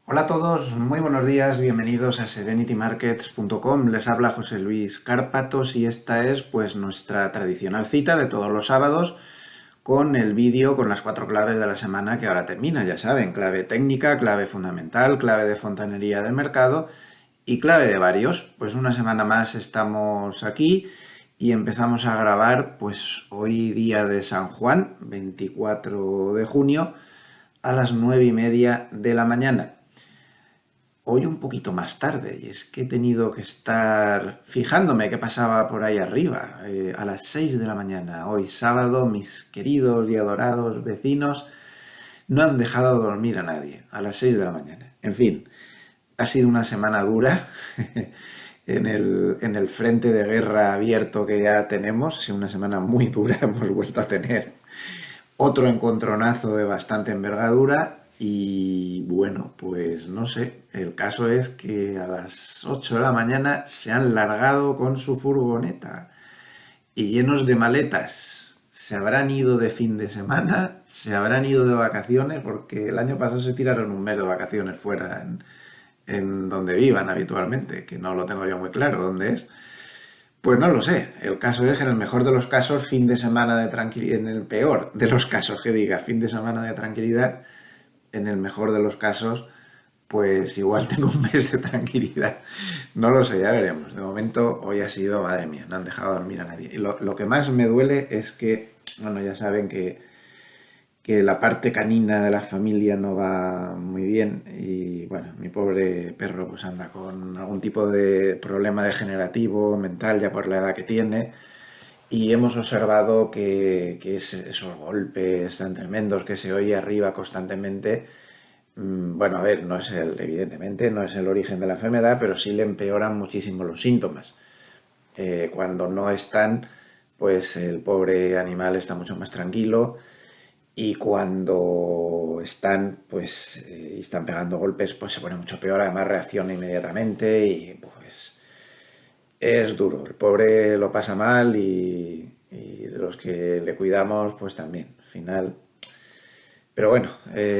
Hola a todos, muy buenos días, bienvenidos a serenitymarkets.com. Les habla José Luis Cárpatos y esta es pues nuestra tradicional cita de todos los sábados con el vídeo con las 4 claves de la semana que ahora termina. Ya saben, clave técnica, clave fundamental, clave de fontanería del mercado y clave de varios. Pues una semana más estamos aquí y empezamos a grabar pues hoy día de San Juan, 24 de junio, a las 9:30 de la mañana. Hoy un poquito más tarde, y es que he tenido que estar fijándome qué pasaba por ahí arriba, a las 6 de la mañana. Hoy sábado, mis queridos y adorados vecinos no han dejado dormir a nadie, a las 6 de la mañana. En fin, ha sido una semana dura en el frente de guerra abierto que ya tenemos. Ha sido una semana muy dura, hemos vuelto a tener otro encontronazo de bastante envergadura y bueno, pues no sé, el caso es que a las 8 de la mañana se han largado con su furgoneta y llenos de maletas. Se habrán ido de fin de semana, se habrán ido de vacaciones, porque el año pasado se tiraron un mes de vacaciones fuera en donde vivan habitualmente, que no lo tengo yo muy claro dónde es. Pues no lo sé. El caso es, en el mejor de los casos, fin de semana de tranquilidad. En el peor de los casos, que diga, fin de semana de tranquilidad. En el mejor de los casos, pues igual tengo un mes de tranquilidad. No lo sé, ya veremos. De momento, hoy ha sido, madre mía, no han dejado dormir a nadie. Y lo que más me duele es que, bueno, ya saben que la parte canina de la familia no va muy bien y bueno, mi pobre perro pues anda con algún tipo de problema degenerativo, mental, ya por la edad que tiene, y hemos observado que esos golpes tan tremendos que se oye arriba constantemente, bueno, a ver, no es evidentemente no es el origen de la enfermedad, pero sí le empeoran muchísimo los síntomas. Cuando no están, pues el pobre animal está mucho más tranquilo, y cuando están, pues, y están pegando golpes, pues se pone mucho peor. Además reacciona inmediatamente y pues es duro. El pobre lo pasa mal y los que le cuidamos, pues también. Al final. Pero bueno,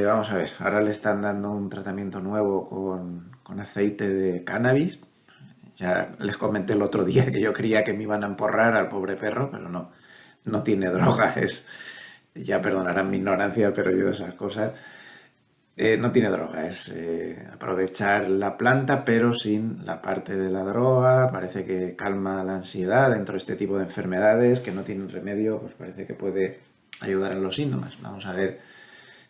vamos a ver. Ahora le están dando un tratamiento nuevo con aceite de cannabis. Ya les comenté el otro día que yo creía que me iban a emporrar al pobre perro, pero no, no tiene droga, ya perdonarán mi ignorancia, pero yo esas cosas, no tiene droga, es aprovechar la planta pero sin la parte de la droga. Parece que calma la ansiedad dentro de este tipo de enfermedades que no tienen remedio, pues parece que puede ayudar en los síntomas. Vamos a ver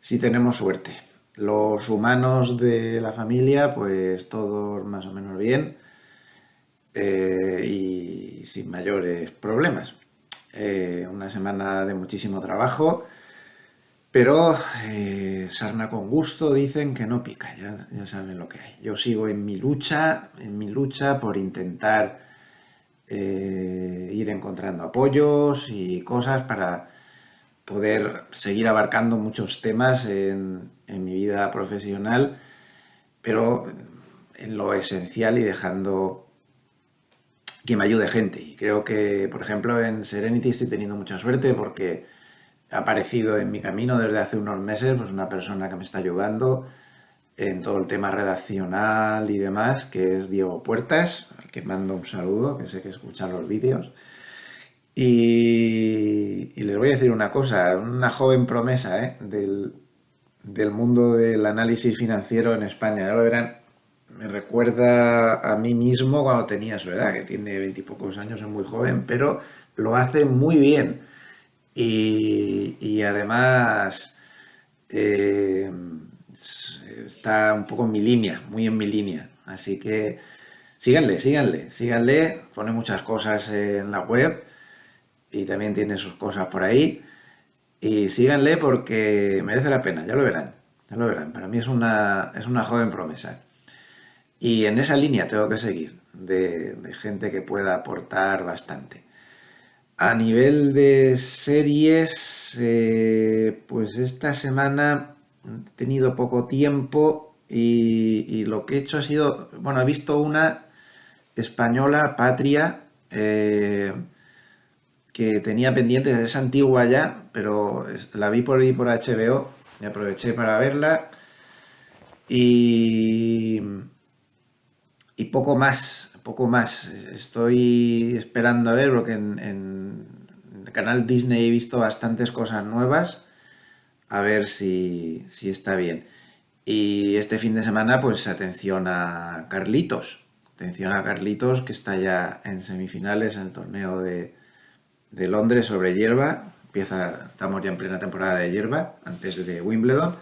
si tenemos suerte. Los humanos de la familia, pues todos más o menos bien, y sin mayores problemas. Una semana de muchísimo trabajo, pero sarna con gusto, dicen que no pica, ya saben lo que hay. Yo sigo en mi lucha por intentar ir encontrando apoyos y cosas para poder seguir abarcando muchos temas en mi vida profesional, pero en lo esencial y dejando que me ayude gente. Y creo que, por ejemplo, en Serenity estoy teniendo mucha suerte porque ha aparecido en mi camino desde hace unos meses pues una persona que me está ayudando en todo el tema redaccional y demás, que es Diego Puertas, al que mando un saludo, que sé que escuchan los vídeos. Y les voy a decir una cosa, una joven promesa, del mundo del análisis financiero en España. Ya lo verán, me recuerda a mí mismo cuando tenía su edad, que tiene 20 y pocos años, es muy joven, pero lo hace muy bien. Y además eh, está un poco en mi línea, muy en mi línea. Así que síganle, síganle, síganle. Pone muchas cosas en la web y también tiene sus cosas por ahí. Y síganle porque merece la pena, ya lo verán. Ya lo verán. Para mí es una joven promesa. Y en esa línea tengo que seguir, de gente que pueda aportar bastante. A nivel de series, pues esta semana he tenido poco tiempo y lo que he hecho ha sido, bueno, he visto una española, Patria, que tenía pendiente, es antigua ya, pero la vi por ahí por HBO y aproveché para verla. Y, y poco más, poco más. Estoy esperando a ver, porque en el canal Disney he visto bastantes cosas nuevas, a ver si está bien. Y este fin de semana, pues atención a Carlitos. Atención a Carlitos, que está ya en semifinales en el torneo de Londres sobre hierba. Estamos ya en plena temporada de hierba, antes de Wimbledon.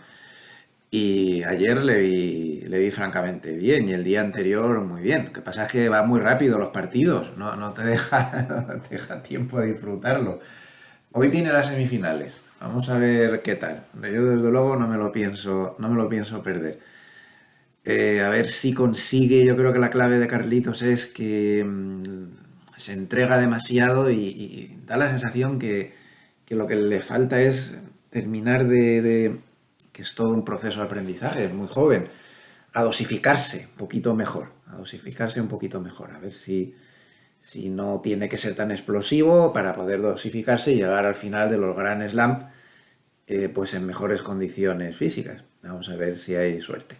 Y ayer le vi francamente bien y el día anterior muy bien. Lo que pasa es que va muy rápido los partidos, no te deja, no te deja tiempo de disfrutarlo. Hoy tiene las semifinales. Vamos a ver qué tal. Yo desde luego no me lo pienso perder. A ver si consigue, yo creo que la clave de Carlitos es que se entrega demasiado y da la sensación que lo que le falta es terminar que es todo un proceso de aprendizaje, es muy joven, a dosificarse un poquito mejor, a dosificarse un poquito mejor, a ver si no tiene que ser tan explosivo para poder dosificarse y llegar al final de los Grand Slam pues en mejores condiciones físicas. Vamos a ver si hay suerte.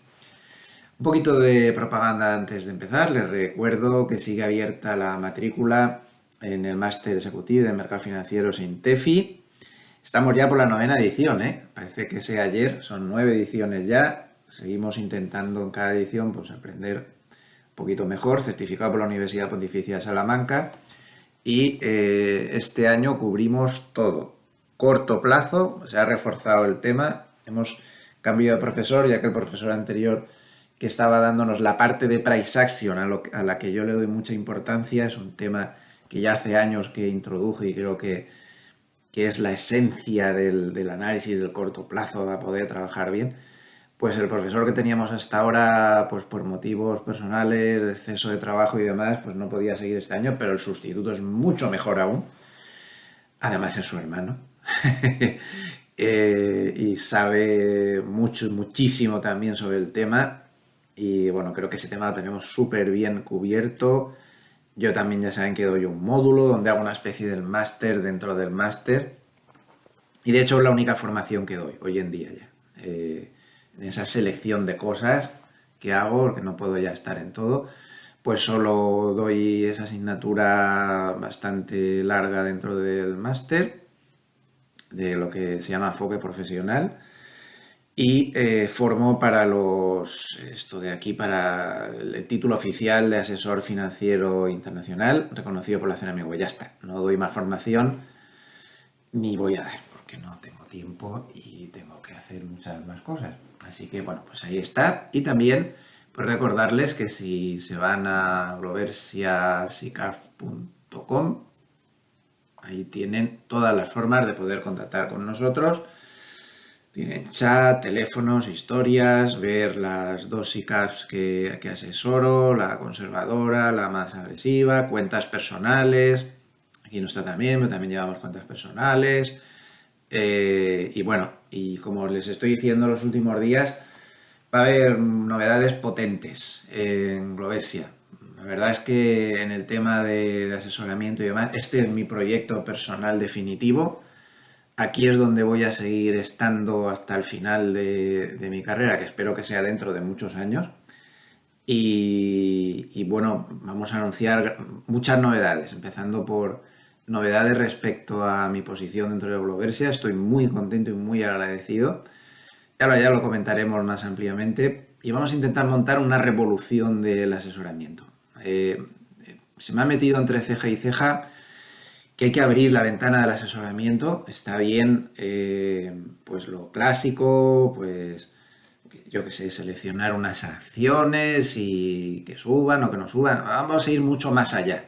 Un poquito de propaganda antes de empezar. Les recuerdo que sigue abierta la matrícula en el Máster Ejecutivo de Mercados Financieros en TEFI. Estamos ya por la 9ª edición, ¿eh? Parece que sea ayer, son 9 ediciones ya. Seguimos intentando en cada edición pues, aprender un poquito mejor, certificado por la Universidad Pontificia de Salamanca. Y este año cubrimos todo. Corto plazo, se ha reforzado el tema. Hemos cambiado de profesor, ya que el profesor anterior que estaba dándonos la parte de price action, a la que yo le doy mucha importancia, es un tema que ya hace años que introduje y creo que es la esencia del análisis del corto plazo para poder trabajar bien. Pues el profesor que teníamos hasta ahora, pues por motivos personales, de exceso de trabajo y demás, pues no podía seguir este año, pero el sustituto es mucho mejor aún. Además es su hermano. Y sabe mucho, muchísimo también sobre el tema. Y bueno, creo que ese tema lo tenemos súper bien cubierto. Yo también ya saben que doy un módulo donde hago una especie del máster dentro del máster. Y de hecho es la única formación que doy hoy en día ya. En esa selección de cosas que hago, porque no puedo ya estar en todo, pues solo doy esa asignatura bastante larga dentro del máster, de lo que se llama enfoque profesional, y formo para esto de aquí, para el título oficial de asesor financiero internacional, reconocido por la CNMV. Ya está, no doy más formación ni voy a dar, porque no tengo tiempo y tengo que hacer muchas más cosas. Así que bueno, pues ahí está. Y también pues recordarles que si se van a gloversiasicaf.com, ahí tienen todas las formas de poder contactar con nosotros. Tienen chat, teléfonos, historias, ver las dos SICAFs que asesoro, la conservadora, la más agresiva, cuentas personales. Aquí no está también, pero también llevamos cuentas personales. Y bueno, y como les estoy diciendo los últimos días, va a haber novedades potentes en Glovesia. La verdad es que en el tema de asesoramiento y demás, este es mi proyecto personal definitivo. Aquí es donde voy a seguir estando hasta el final de mi carrera, que espero que sea dentro de muchos años. Y bueno, vamos a anunciar muchas novedades, empezando por novedades respecto a mi posición dentro de Gloversia. Estoy muy contento y muy agradecido. Ahora ya lo comentaremos más ampliamente y vamos a intentar montar una revolución del asesoramiento. Se me ha metido entre ceja y ceja que hay que abrir la ventana del asesoramiento. Está bien, pues lo clásico, pues yo qué sé, seleccionar unas acciones y que suban o que no suban. Vamos a ir mucho más allá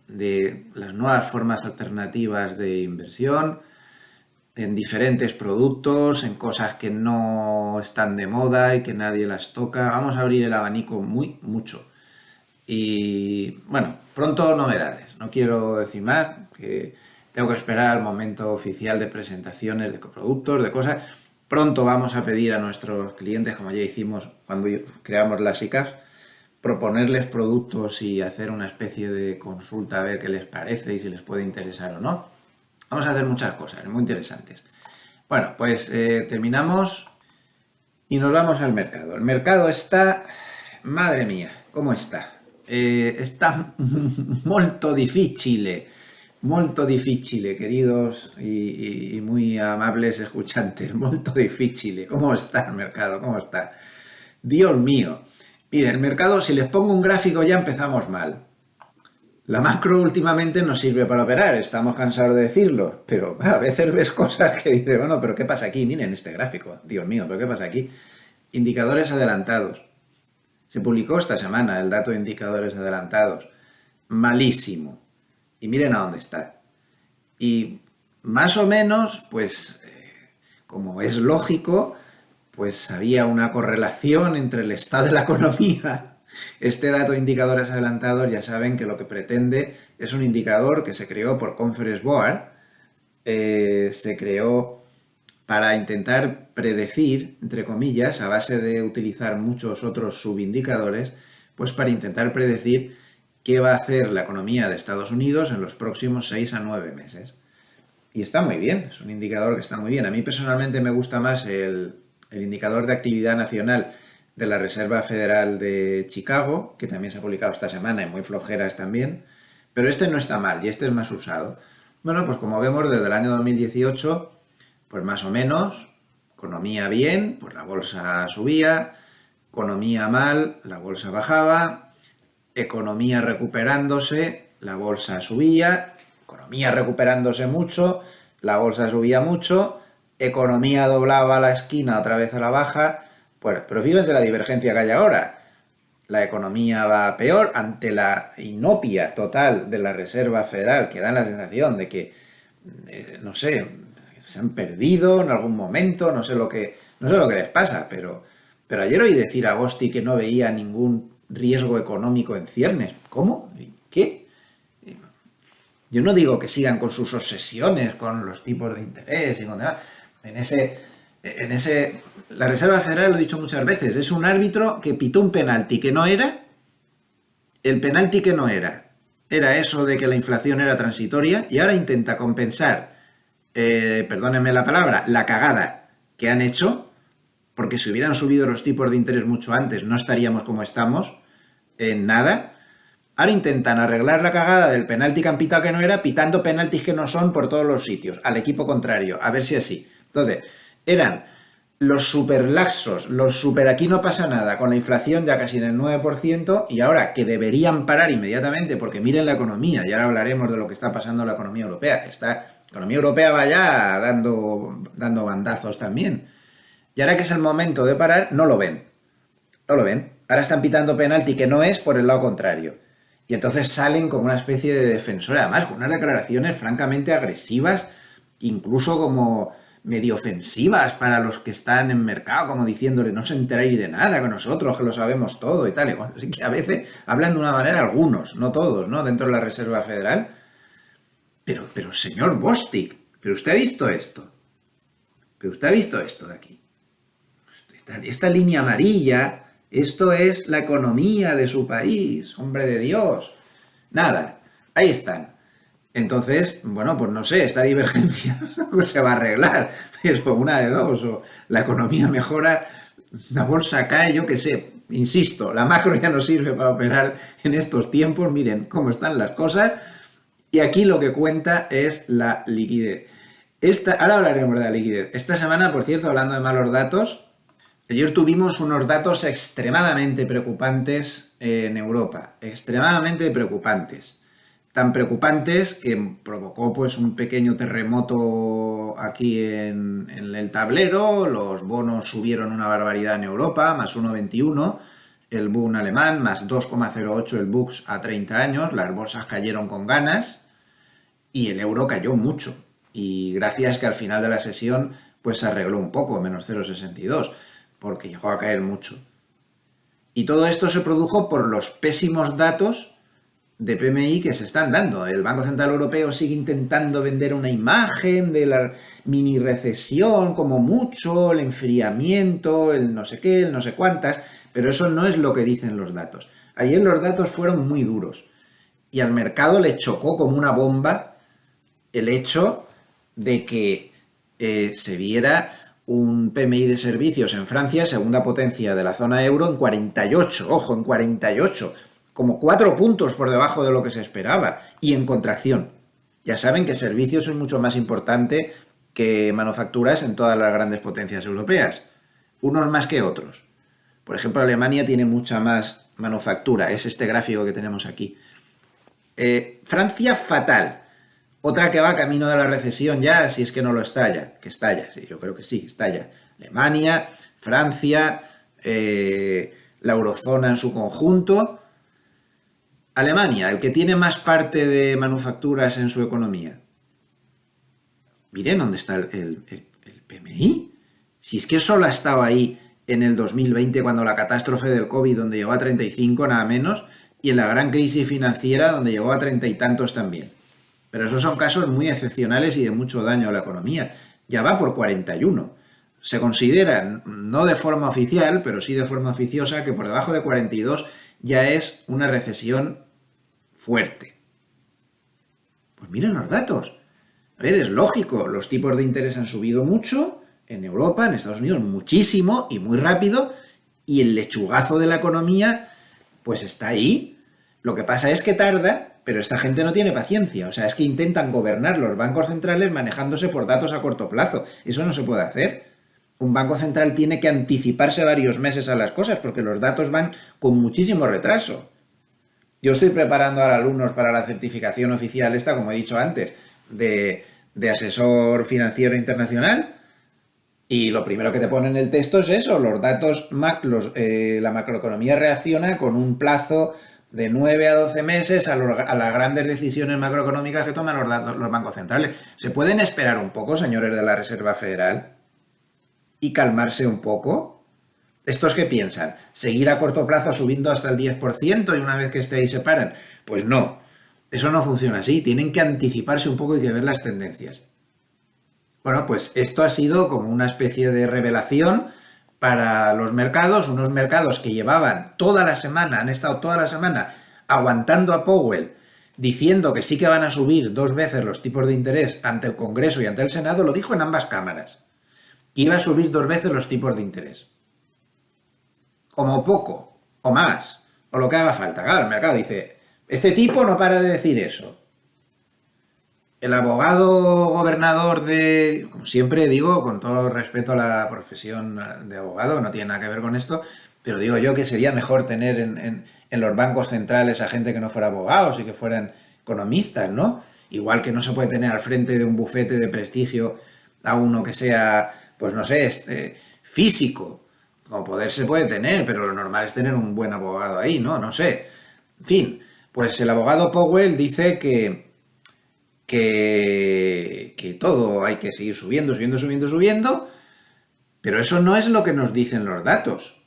de las nuevas formas alternativas de inversión, en diferentes productos, en cosas que no están de moda y que nadie las toca. Vamos a abrir el abanico mucho. Y bueno, pronto novedades. No quiero decir más, que tengo que esperar al momento oficial de presentaciones de productos, de cosas. Pronto vamos a pedir a nuestros clientes, como ya hicimos cuando creamos las ICAs, proponerles productos y hacer una especie de consulta a ver qué les parece y si les puede interesar o no. Vamos a hacer muchas cosas muy interesantes. Bueno, pues terminamos. Y nos vamos al mercado. El mercado está, madre mía, ¿cómo está? Está molto difficile, queridos y muy amables escuchantes, molto difficile. ¿Cómo está el mercado? ¿Cómo está? Dios mío. Mire, el mercado, si les pongo un gráfico ya empezamos mal. La macro últimamente no sirve para operar, estamos cansados de decirlo, pero a veces ves cosas que dices, bueno, pero ¿qué pasa aquí? Miren este gráfico, Dios mío, ¿pero qué pasa aquí? Indicadores adelantados. Se publicó esta semana el dato de indicadores adelantados. Malísimo. Y miren a dónde está. Y más o menos, pues, como es lógico, pues había una correlación entre el estado de la economía. Este dato de indicadores adelantados, ya saben que lo que pretende es un indicador que se creó por Conference Board, se creó para intentar predecir, entre comillas, a base de utilizar muchos otros subindicadores, pues para intentar predecir qué va a hacer la economía de Estados Unidos en los próximos 6 a 9 meses. Y está muy bien, es un indicador que está muy bien. A mí personalmente me gusta más el indicador de actividad nacional de la Reserva Federal de Chicago, que también se ha publicado esta semana y muy flojeras también, pero este no está mal y este es más usado. Bueno, pues como vemos desde el año 2018, pues más o menos, economía bien, pues la bolsa subía, economía mal, la bolsa bajaba, economía recuperándose, la bolsa subía, economía recuperándose mucho, la bolsa subía mucho, economía doblaba la esquina otra vez a la baja, pues, pero fíjense la divergencia que hay ahora. La economía va peor ante la inopia total de la Reserva Federal, que da la sensación de que, no sé, se han perdido en algún momento, no sé lo que les pasa, pero ayer oí decir a Agosti que no veía ningún riesgo económico en ciernes. ¿Cómo? ¿Qué? Yo no digo que sigan con sus obsesiones, con los tipos de interés y con demás. La Reserva Federal, lo he dicho muchas veces, es un árbitro que pitó un penalti que no era, el penalti que no era eso de que la inflación era transitoria y ahora intenta compensar, perdónenme la palabra, la cagada que han hecho, porque si hubieran subido los tipos de interés mucho antes no estaríamos como estamos, en nada. Ahora intentan arreglar la cagada del penalti que han pitado que no era, pitando penaltis que no son por todos los sitios, al equipo contrario, a ver si así. Entonces, eran los super laxos, los super aquí no pasa nada, con la inflación ya casi en el 9%, y ahora que deberían parar inmediatamente, porque miren la economía, y ahora hablaremos de lo que está pasando en la economía europea, la economía europea va ya dando bandazos también. Y ahora que es el momento de parar, no lo ven. No lo ven. Ahora están pitando penalti que no es por el lado contrario. Y entonces salen como una especie de defensor, además con unas declaraciones francamente agresivas, incluso como medio ofensivas para los que están en mercado, como diciéndole no se enteráis de nada con nosotros, que lo sabemos todo y tal. Y bueno, así que a veces hablan de una manera algunos, no todos, ¿no? Dentro de la Reserva Federal. Pero señor Bostic, ¿pero usted ha visto esto? ¿Pero usted ha visto esto de aquí? Esta línea amarilla, esto es la economía de su país, hombre de Dios. Nada, ahí están. Entonces, bueno, pues no sé, esta divergencia no se va a arreglar, pero una de dos, o la economía mejora, la bolsa cae, yo qué sé. Insisto, la macro ya no sirve para operar en estos tiempos, miren cómo están las cosas, y aquí lo que cuenta es la liquidez. Ahora hablaremos de la liquidez. Esta semana, por cierto, hablando de malos datos, ayer tuvimos unos datos extremadamente preocupantes en Europa, extremadamente preocupantes. Tan preocupantes que provocó pues un pequeño terremoto aquí en el tablero, los bonos subieron una barbaridad en Europa, más 1,21, el Bund alemán, más 2,08 el Bux a 30 años, las bolsas cayeron con ganas y el euro cayó mucho. Y gracias que al final de la sesión pues se arregló un poco, menos 0,62, porque llegó a caer mucho. Y todo esto se produjo por los pésimos datos de PMI que se están dando. El Banco Central Europeo sigue intentando vender una imagen de la mini recesión, como mucho, el enfriamiento, el no sé qué, el no sé cuántas, pero eso no es lo que dicen los datos. Ayer los datos fueron muy duros y al mercado le chocó como una bomba el hecho de que se viera un PMI de servicios en Francia, segunda potencia de la zona euro, en 48, ojo, en 48, como 4 puntos por debajo de lo que se esperaba, y en contracción. Ya saben que servicios es mucho más importante que manufacturas en todas las grandes potencias europeas, unos más que otros. Por ejemplo, Alemania tiene mucha más manufactura, es este gráfico que tenemos aquí. Francia, fatal. Otra que va camino de la recesión ya, si es que no lo estalla, que estalla, sí, yo creo que sí, estalla. Alemania, Francia, la eurozona en su conjunto. Alemania, el que tiene más parte de manufacturas en su economía. Miren dónde está el PMI. Si es que solo ha estado ahí en el 2020, cuando la catástrofe del COVID, donde llegó a 35, nada menos, y en la gran crisis financiera, donde llegó a 30 y tantos también. Pero esos son casos muy excepcionales y de mucho daño a la economía. Ya va por 41. Se considera, no de forma oficial, pero sí de forma oficiosa, que por debajo de 42 ya es una recesión fuerte. Pues miren los datos. A ver, es lógico, los tipos de interés han subido mucho, en Europa, en Estados Unidos, muchísimo y muy rápido, y el lechugazo de la economía, pues está ahí. Lo que pasa es que tarda, pero esta gente no tiene paciencia. O sea, es que intentan gobernar los bancos centrales manejándose por datos a corto plazo. Eso no se puede hacer. Un banco central tiene que anticiparse varios meses a las cosas porque los datos van con muchísimo retraso. Yo estoy preparando a alumnos para la certificación oficial esta, como he dicho antes, de asesor financiero internacional. Y lo primero que te pone en el texto es eso, los datos, la macroeconomía reacciona con un plazo de 9 a 12 meses a las grandes decisiones macroeconómicas que toman los bancos centrales. ¿Se pueden esperar un poco, señores de la Reserva Federal, y calmarse un poco? ¿Estos qué piensan? ¿Seguir a corto plazo subiendo hasta el 10% y una vez que esté ahí se paran? Pues no, eso no funciona así. Tienen que anticiparse un poco y que ver las tendencias. Bueno, pues esto ha sido como una especie de revelación para los mercados, unos mercados que llevaban toda la semana, han estado toda la semana aguantando a Powell, diciendo que sí que van a subir 2 veces los tipos de interés ante el Congreso y ante el Senado, lo dijo en ambas cámaras, que iba a subir 2 veces los tipos de interés. Como poco, o más, o lo que haga falta. Claro, el mercado dice, este tipo no para de decir eso. El abogado gobernador de, como siempre digo, con todo respeto a la profesión de abogado, no tiene nada que ver con esto, pero digo yo que sería mejor tener en los bancos centrales a gente que no fuera abogados y que fueran economistas, ¿no? Igual que no se puede tener al frente de un bufete de prestigio a uno que sea, pues no sé, físico. Como poder se puede tener, pero lo normal es tener un buen abogado ahí, ¿no? No sé. En fin, pues el abogado Powell dice que todo hay que seguir subiendo, pero eso no es lo que nos dicen los datos.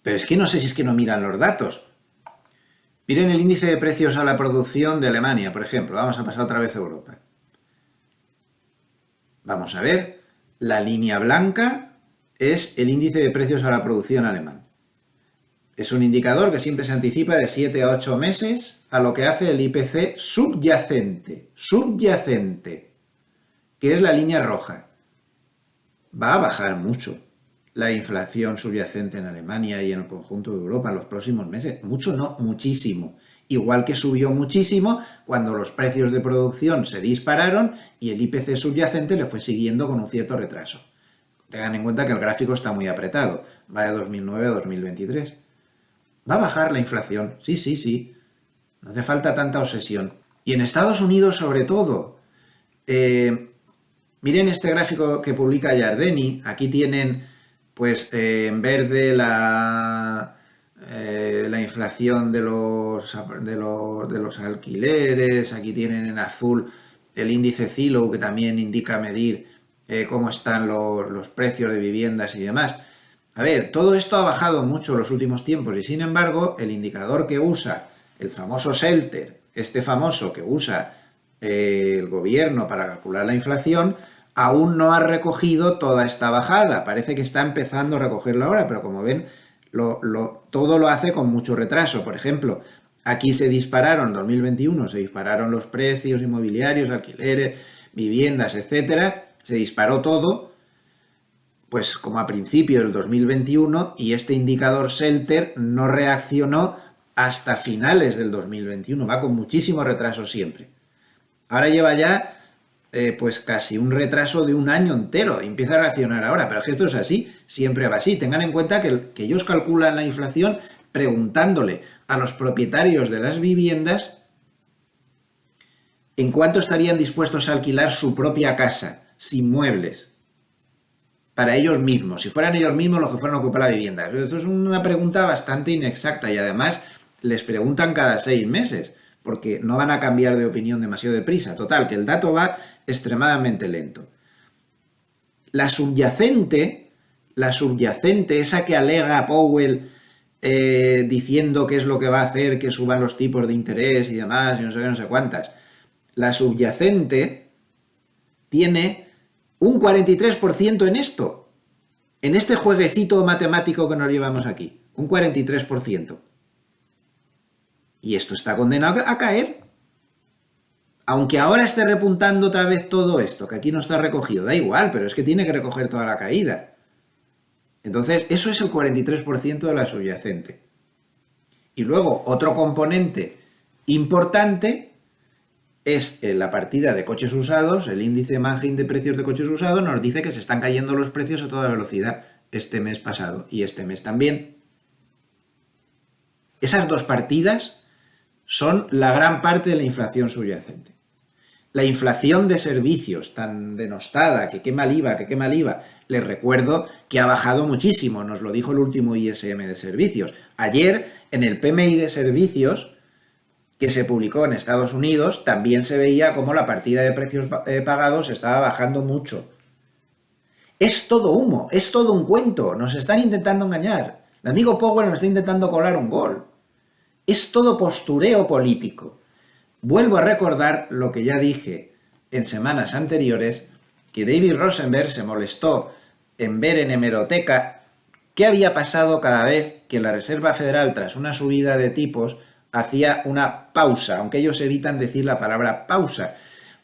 Pero es que no sé si es que no miran los datos. Miren el índice de precios a la producción de Alemania, por ejemplo. Vamos a pasar otra vez a Europa. Vamos a ver, la línea blanca es el índice de precios a la producción alemán. Es un indicador que siempre se anticipa de 7 a 8 meses a lo que hace el IPC subyacente, que es la línea roja. Va a bajar mucho la inflación subyacente en Alemania y en el conjunto de Europa en los próximos meses. Mucho no, muchísimo. Igual que subió muchísimo cuando los precios de producción se dispararon y el IPC subyacente le fue siguiendo con un cierto retraso. Tengan en cuenta que el gráfico está muy apretado, va de 2009 a 2023. Va a bajar la inflación, sí. No hace falta tanta obsesión. Y en Estados Unidos, sobre todo, miren este gráfico que publica Yardeni. Aquí tienen, pues, en verde la inflación de los alquileres. Aquí tienen en azul el índice Zillow, que también indica medir cómo están los precios de viviendas y demás. A ver, todo esto ha bajado mucho en los últimos tiempos y sin embargo el indicador que usa el famoso Shelter, este famoso que usa el gobierno para calcular la inflación, aún no ha recogido toda esta bajada. Parece que está empezando a recogerla ahora, pero como ven, todo lo hace con mucho retraso. Por ejemplo, aquí se dispararon, en 2021, se dispararon los precios inmobiliarios, alquileres, viviendas, etcétera. Se disparó todo. pues como a principios del 2021 y este indicador Shelter no reaccionó hasta finales del 2021. Va con muchísimo retraso siempre. Ahora lleva ya pues casi un retraso de un año entero. Empieza a reaccionar ahora, pero es que esto es así, siempre va así. Tengan en cuenta que ellos calculan la inflación preguntándole a los propietarios de las viviendas en cuánto estarían dispuestos a alquilar su propia casa, sin muebles, para ellos mismos, si fueran ellos mismos los que fueran a ocupar la vivienda. Esto es una pregunta bastante inexacta y además les preguntan cada 6 meses, porque no van a cambiar de opinión demasiado deprisa. Total, que el dato va extremadamente lento. La subyacente, esa que alega Powell diciendo qué es lo que va a hacer que suban los tipos de interés y demás, y no sé qué, no sé cuántas, la subyacente tiene un 43% en esto, en este jueguecito matemático que nos llevamos aquí, un 43%. Y esto está condenado a caer. Aunque ahora esté repuntando otra vez todo esto, que aquí no está recogido, da igual, pero es que tiene que recoger toda la caída. Entonces, eso es el 43% de la subyacente. Y luego, otro componente importante es la partida de coches usados. El índice Manheim de precios de coches usados nos dice que se están cayendo los precios a toda velocidad este mes pasado y este mes también. Esas dos partidas son la gran parte de la inflación subyacente. La inflación de servicios tan denostada, que qué mal iba, les recuerdo que ha bajado muchísimo, nos lo dijo el último ISM de servicios. Ayer, en el PMI de servicios, que se publicó en Estados Unidos, también se veía cómo la partida de precios pagados estaba bajando mucho. Es todo humo, es todo un cuento, nos están intentando engañar. El amigo Powell nos está intentando colar un gol. Es todo postureo político. Vuelvo a recordar lo que ya dije en semanas anteriores, que David Rosenberg se molestó en ver en hemeroteca qué había pasado cada vez que la Reserva Federal, tras una subida de tipos, hacía una pausa, aunque ellos evitan decir la palabra pausa.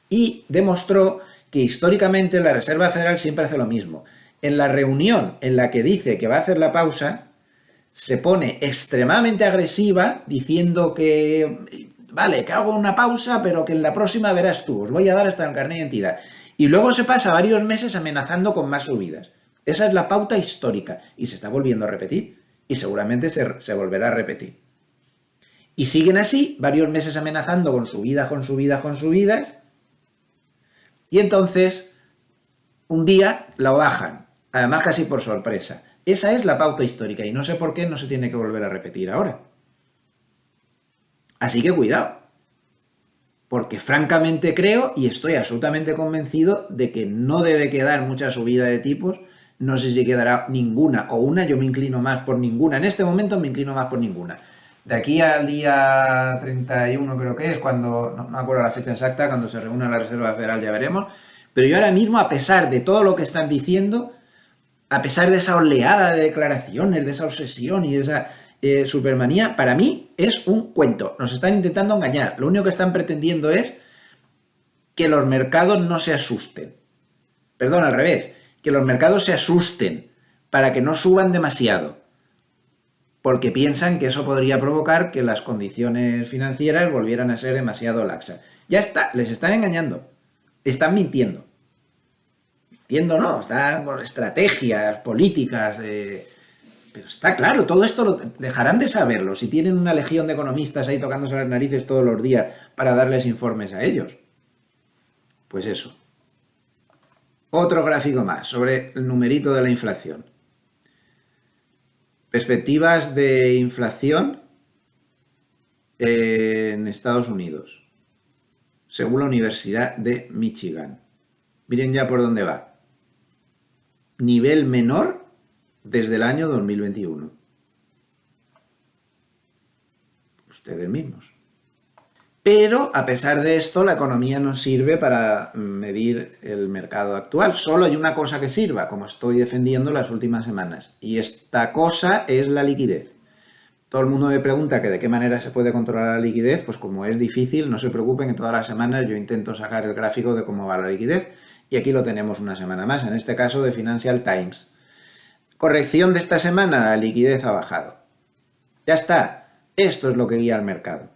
Y demostró que históricamente la Reserva Federal siempre hace lo mismo. En la reunión en la que dice que va a hacer la pausa, se pone extremadamente agresiva diciendo que, vale, que hago una pausa, pero que en la próxima verás tú, os voy a dar hasta el carnet de identidad. Y luego se pasa varios meses amenazando con más subidas. Esa es la pauta histórica y se está volviendo a repetir y seguramente se volverá a repetir. Y siguen así, varios meses amenazando con subidas, y entonces un día la bajan, además casi por sorpresa. Esa es la pauta histórica y no sé por qué no se tiene que volver a repetir ahora. Así que cuidado, porque francamente creo y estoy absolutamente convencido de que no debe quedar mucha subida de tipos. No sé si quedará ninguna o una, yo me inclino más por ninguna. En este momento me inclino más por ninguna. De aquí al día 31 creo que es, cuando, no me acuerdo la fecha exacta, cuando se reúna la Reserva Federal ya veremos. Pero yo ahora mismo, a pesar de todo lo que están diciendo, a pesar de esa oleada de declaraciones, de esa obsesión y de esa supermanía, para mí es un cuento. Nos están intentando engañar. Lo único que están pretendiendo es que los mercados no se asusten. Perdón, al revés. Que los mercados se asusten para que no suban demasiado. Porque piensan que eso podría provocar que las condiciones financieras volvieran a ser demasiado laxas. Ya está, les están engañando. Están mintiendo. Mintiendo no, están con estrategias políticas. Pero está claro, todo esto lo dejarán de saberlo si tienen una legión de economistas ahí tocándose las narices todos los días para darles informes a ellos. Pues eso. Otro gráfico más sobre el numerito de la inflación. Perspectivas de inflación en Estados Unidos, según la Universidad de Michigan. Miren ya por dónde va. Nivel menor desde el año 2021. Ustedes mismos. Pero, a pesar de esto, la economía no sirve para medir el mercado actual. Solo hay una cosa que sirva, como estoy defendiendo las últimas semanas. Y esta cosa es la liquidez. Todo el mundo me pregunta que de qué manera se puede controlar la liquidez. Pues como es difícil, no se preocupen, que todas las semanas yo intento sacar el gráfico de cómo va la liquidez. Y aquí lo tenemos una semana más, en este caso de Financial Times. Corrección de esta semana, la liquidez ha bajado. Ya está. Esto es lo que guía al mercado.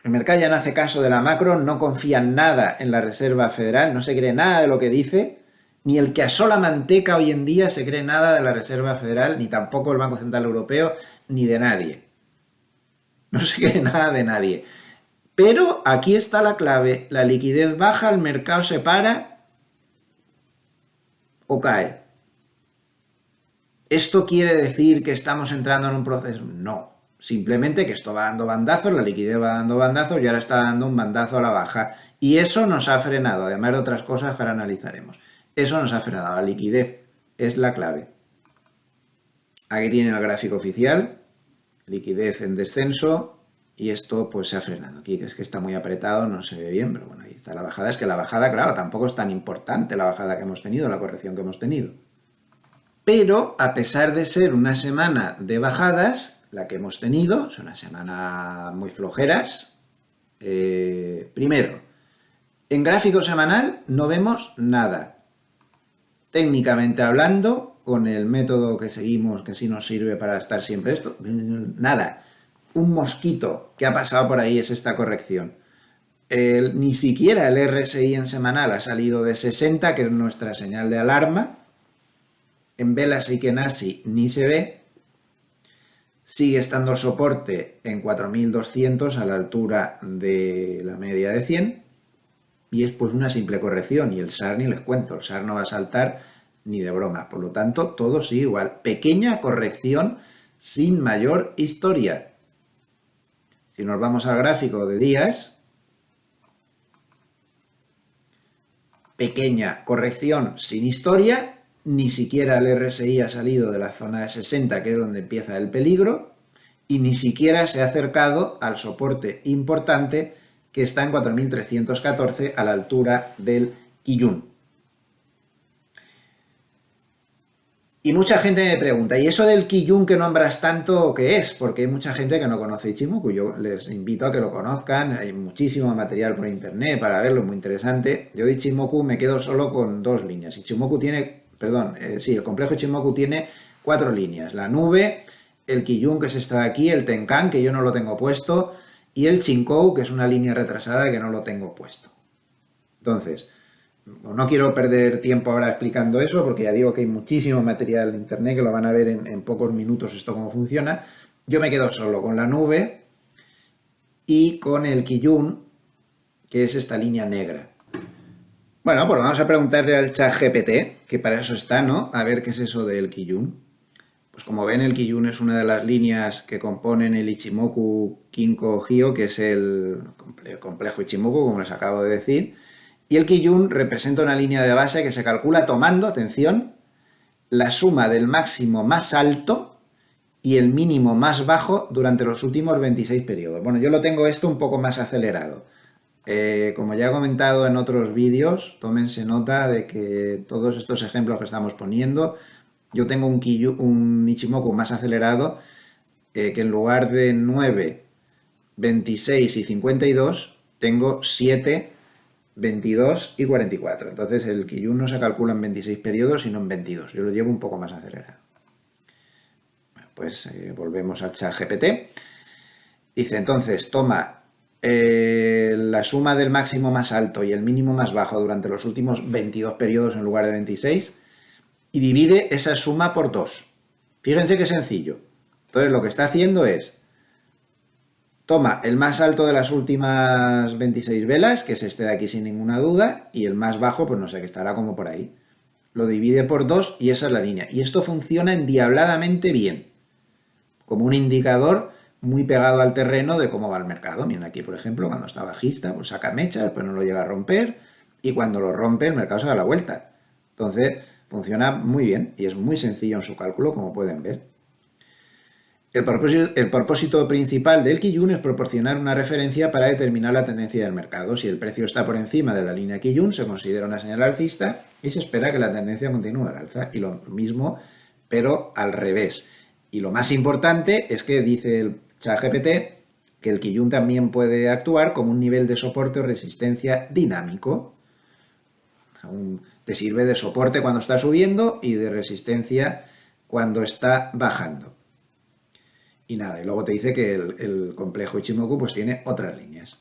El mercado ya no hace caso de la macro, no confía en nada en la Reserva Federal, no se cree nada de lo que dice, ni el que asola manteca hoy en día se cree nada de la Reserva Federal, ni tampoco el Banco Central Europeo, ni de nadie. No se cree nada de nadie. Pero aquí está la clave, la liquidez baja, el mercado se para o cae. ¿Esto quiere decir que estamos entrando en un proceso? No. Simplemente que esto va dando bandazos, la liquidez va dando bandazos y ahora está dando un bandazo a la baja. Y eso nos ha frenado, además de otras cosas que ahora analizaremos. Eso nos ha frenado. La liquidez es la clave. Aquí tienen el gráfico oficial, liquidez en descenso, y esto pues se ha frenado. Aquí es que está muy apretado, no se ve bien, pero bueno, ahí está la bajada. Es que la bajada, claro, tampoco es tan importante la bajada que hemos tenido, la corrección que hemos tenido. Pero a pesar de ser una semana de bajadas, la que hemos tenido, es una semana muy flojeras. Primero, en gráfico semanal no vemos nada. Técnicamente hablando, con el método que seguimos, que sí nos sirve para estar siempre esto, nada. Un mosquito que ha pasado por ahí es esta corrección. Ni siquiera el RSI en semanal ha salido de 60, que es nuestra señal de alarma. En velas y Kenasi ni se ve. Sigue estando el soporte en 4200 a la altura de la media de 100. Y es pues una simple corrección. Y el SAR ni les cuento. El SAR no va a saltar ni de broma. Por lo tanto, todo sigue igual. Pequeña corrección sin mayor historia. Si nos vamos al gráfico de días, pequeña corrección sin historia, ni siquiera el RSI ha salido de la zona de 60, que es donde empieza el peligro, y ni siquiera se ha acercado al soporte importante que está en 4.314 a la altura del Kijun. Y mucha gente me pregunta, ¿y eso del Kijun que nombras tanto qué es? Porque hay mucha gente que no conoce Ichimoku. Yo les invito a que lo conozcan. Hay muchísimo material por internet para verlo, muy interesante. Yo de Ichimoku me quedo solo con dos líneas. Ichimoku tiene, el complejo Ichimoku tiene 4 líneas. La nube, el Kijun, que es esta de aquí, el Tenkan, que yo no lo tengo puesto, y el Chinkou, que es una línea retrasada que no lo tengo puesto. Entonces, no quiero perder tiempo ahora explicando eso, porque ya digo que hay muchísimo material en internet que lo van a ver en pocos minutos esto cómo funciona. Yo me quedo solo con la nube y con el Kijun, que es esta línea negra. Bueno, pues vamos a preguntarle al ChatGPT, que para eso está, ¿no? A ver qué es eso del Kijun. Pues como ven, el Kijun es una de las líneas que componen el Ichimoku Kinko-hyo, que es el complejo Ichimoku, como les acabo de decir. Y el Kijun representa una línea de base que se calcula tomando, atención, la suma del máximo más alto y el mínimo más bajo durante los últimos 26 periodos. Bueno, yo lo tengo esto un poco más acelerado. Como ya he comentado en otros vídeos, tómense nota de que todos estos ejemplos que estamos poniendo, yo tengo un Ichimoku más acelerado, que en lugar de 9, 26 y 52, tengo 7, 22 y 44. Entonces el Kijun no se calcula en 26 periodos, sino en 22. Yo lo llevo un poco más acelerado. Bueno, pues volvemos al ChatGPT. Dice, entonces, toma la suma del máximo más alto y el mínimo más bajo durante los últimos 22 periodos en lugar de 26 y divide esa suma por 2. Fíjense qué sencillo. Entonces lo que está haciendo es, toma el más alto de las últimas 26 velas, que es este de aquí sin ninguna duda, y el más bajo, pues no sé, que estará como por ahí. Lo divide por 2 y esa es la línea. Y esto funciona endiabladamente bien, como un indicador muy pegado al terreno de cómo va el mercado. Miren aquí, por ejemplo, cuando está bajista, pues saca mecha, después no lo llega a romper, y cuando lo rompe el mercado se da la vuelta. Entonces, funciona muy bien y es muy sencillo en su cálculo, como pueden ver. El propósito principal del Kijun es proporcionar una referencia para determinar la tendencia del mercado. Si el precio está por encima de la línea Kijun, se considera una señal alcista y se espera que la tendencia continúe al alza. Y lo mismo, pero al revés. Y lo más importante es que dice el ChatGPT que el Kijun también puede actuar como un nivel de soporte o resistencia dinámico. Te sirve de soporte cuando está subiendo y de resistencia cuando está bajando. Y nada, y luego te dice que el complejo Ichimoku pues tiene otras líneas.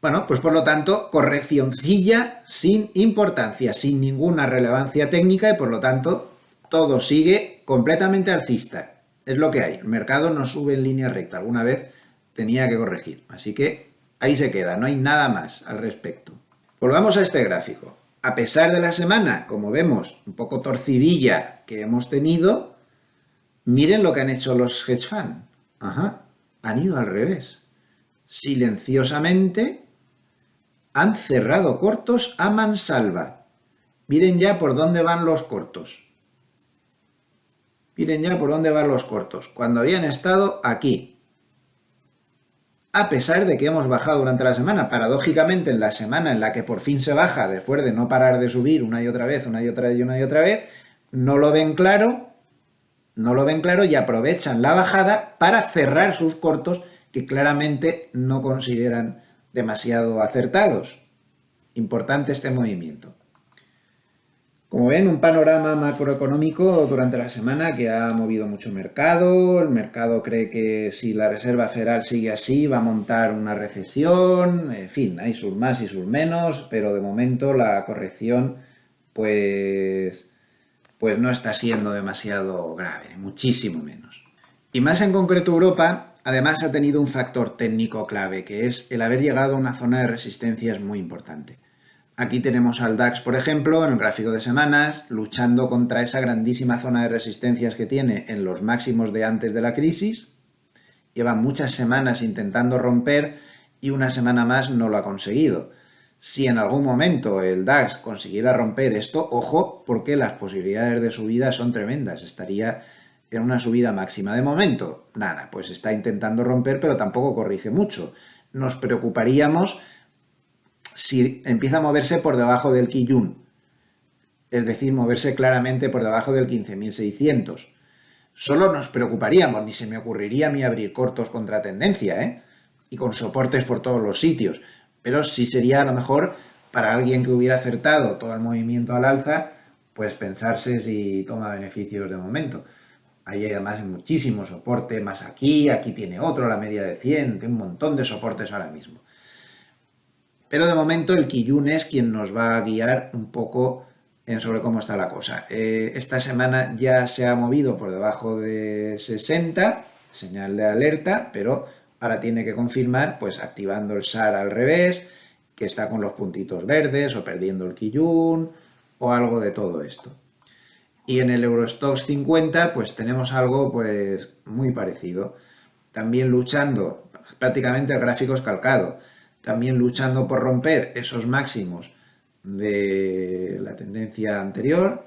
Bueno, pues por lo tanto, correccioncilla sin importancia, sin ninguna relevancia técnica y por lo tanto todo sigue completamente alcista. Es lo que hay. El mercado no sube en línea recta. Alguna vez tenía que corregir. Así que ahí se queda. No hay nada más al respecto. Volvamos a este gráfico. A pesar de la semana, como vemos, un poco torcidilla que hemos tenido, miren lo que han hecho los hedge funds. Han ido al revés. Silenciosamente han cerrado cortos a mansalva. Miren ya por dónde van los cortos. Miren ya por dónde van los cortos. Cuando habían estado aquí. A pesar de que hemos bajado durante la semana, paradójicamente en la semana en la que por fin se baja, después de no parar de subir una y otra vez, una y otra vez y una y otra vez, no lo ven claro y aprovechan la bajada para cerrar sus cortos que claramente no consideran demasiado acertados. Importante este movimiento. Como ven, un panorama macroeconómico durante la semana que ha movido mucho mercado. El mercado cree que si la Reserva Federal sigue así va a montar una recesión. En fin, hay sus más y sus menos, pero de momento la corrección pues no está siendo demasiado grave, muchísimo menos. Y más en concreto Europa, además ha tenido un factor técnico clave, que es el haber llegado a una zona de resistencias muy importante. Aquí tenemos al DAX, por ejemplo, en el gráfico de semanas, luchando contra esa grandísima zona de resistencias que tiene en los máximos de antes de la crisis. Lleva muchas semanas intentando romper y una semana más no lo ha conseguido. Si en algún momento el DAX consiguiera romper esto, ojo, porque las posibilidades de subida son tremendas. Estaría en una subida máxima. De momento, nada, pues está intentando romper, pero tampoco corrige mucho. Nos preocuparíamos si empieza a moverse por debajo del Kijun, es decir, moverse claramente por debajo del 15.600. Solo nos preocuparíamos, ni se me ocurriría a mí abrir cortos contra tendencia, y con soportes por todos los sitios, pero sí sería a lo mejor para alguien que hubiera acertado todo el movimiento al alza, pues pensarse si toma beneficios de momento. Ahí además muchísimo soporte, más aquí tiene otro, la media de 100, tiene un montón de soportes ahora mismo. Pero de momento el Kijun es quien nos va a guiar un poco sobre cómo está la cosa. Esta semana ya se ha movido por debajo de 60, señal de alerta, pero ahora tiene que confirmar, pues activando el SAR al revés, que está con los puntitos verdes o perdiendo el Kijun o algo de todo esto. Y en el Eurostoxx 50 pues tenemos algo pues muy parecido. También luchando, prácticamente el gráfico es calcado, también luchando por romper esos máximos de la tendencia anterior.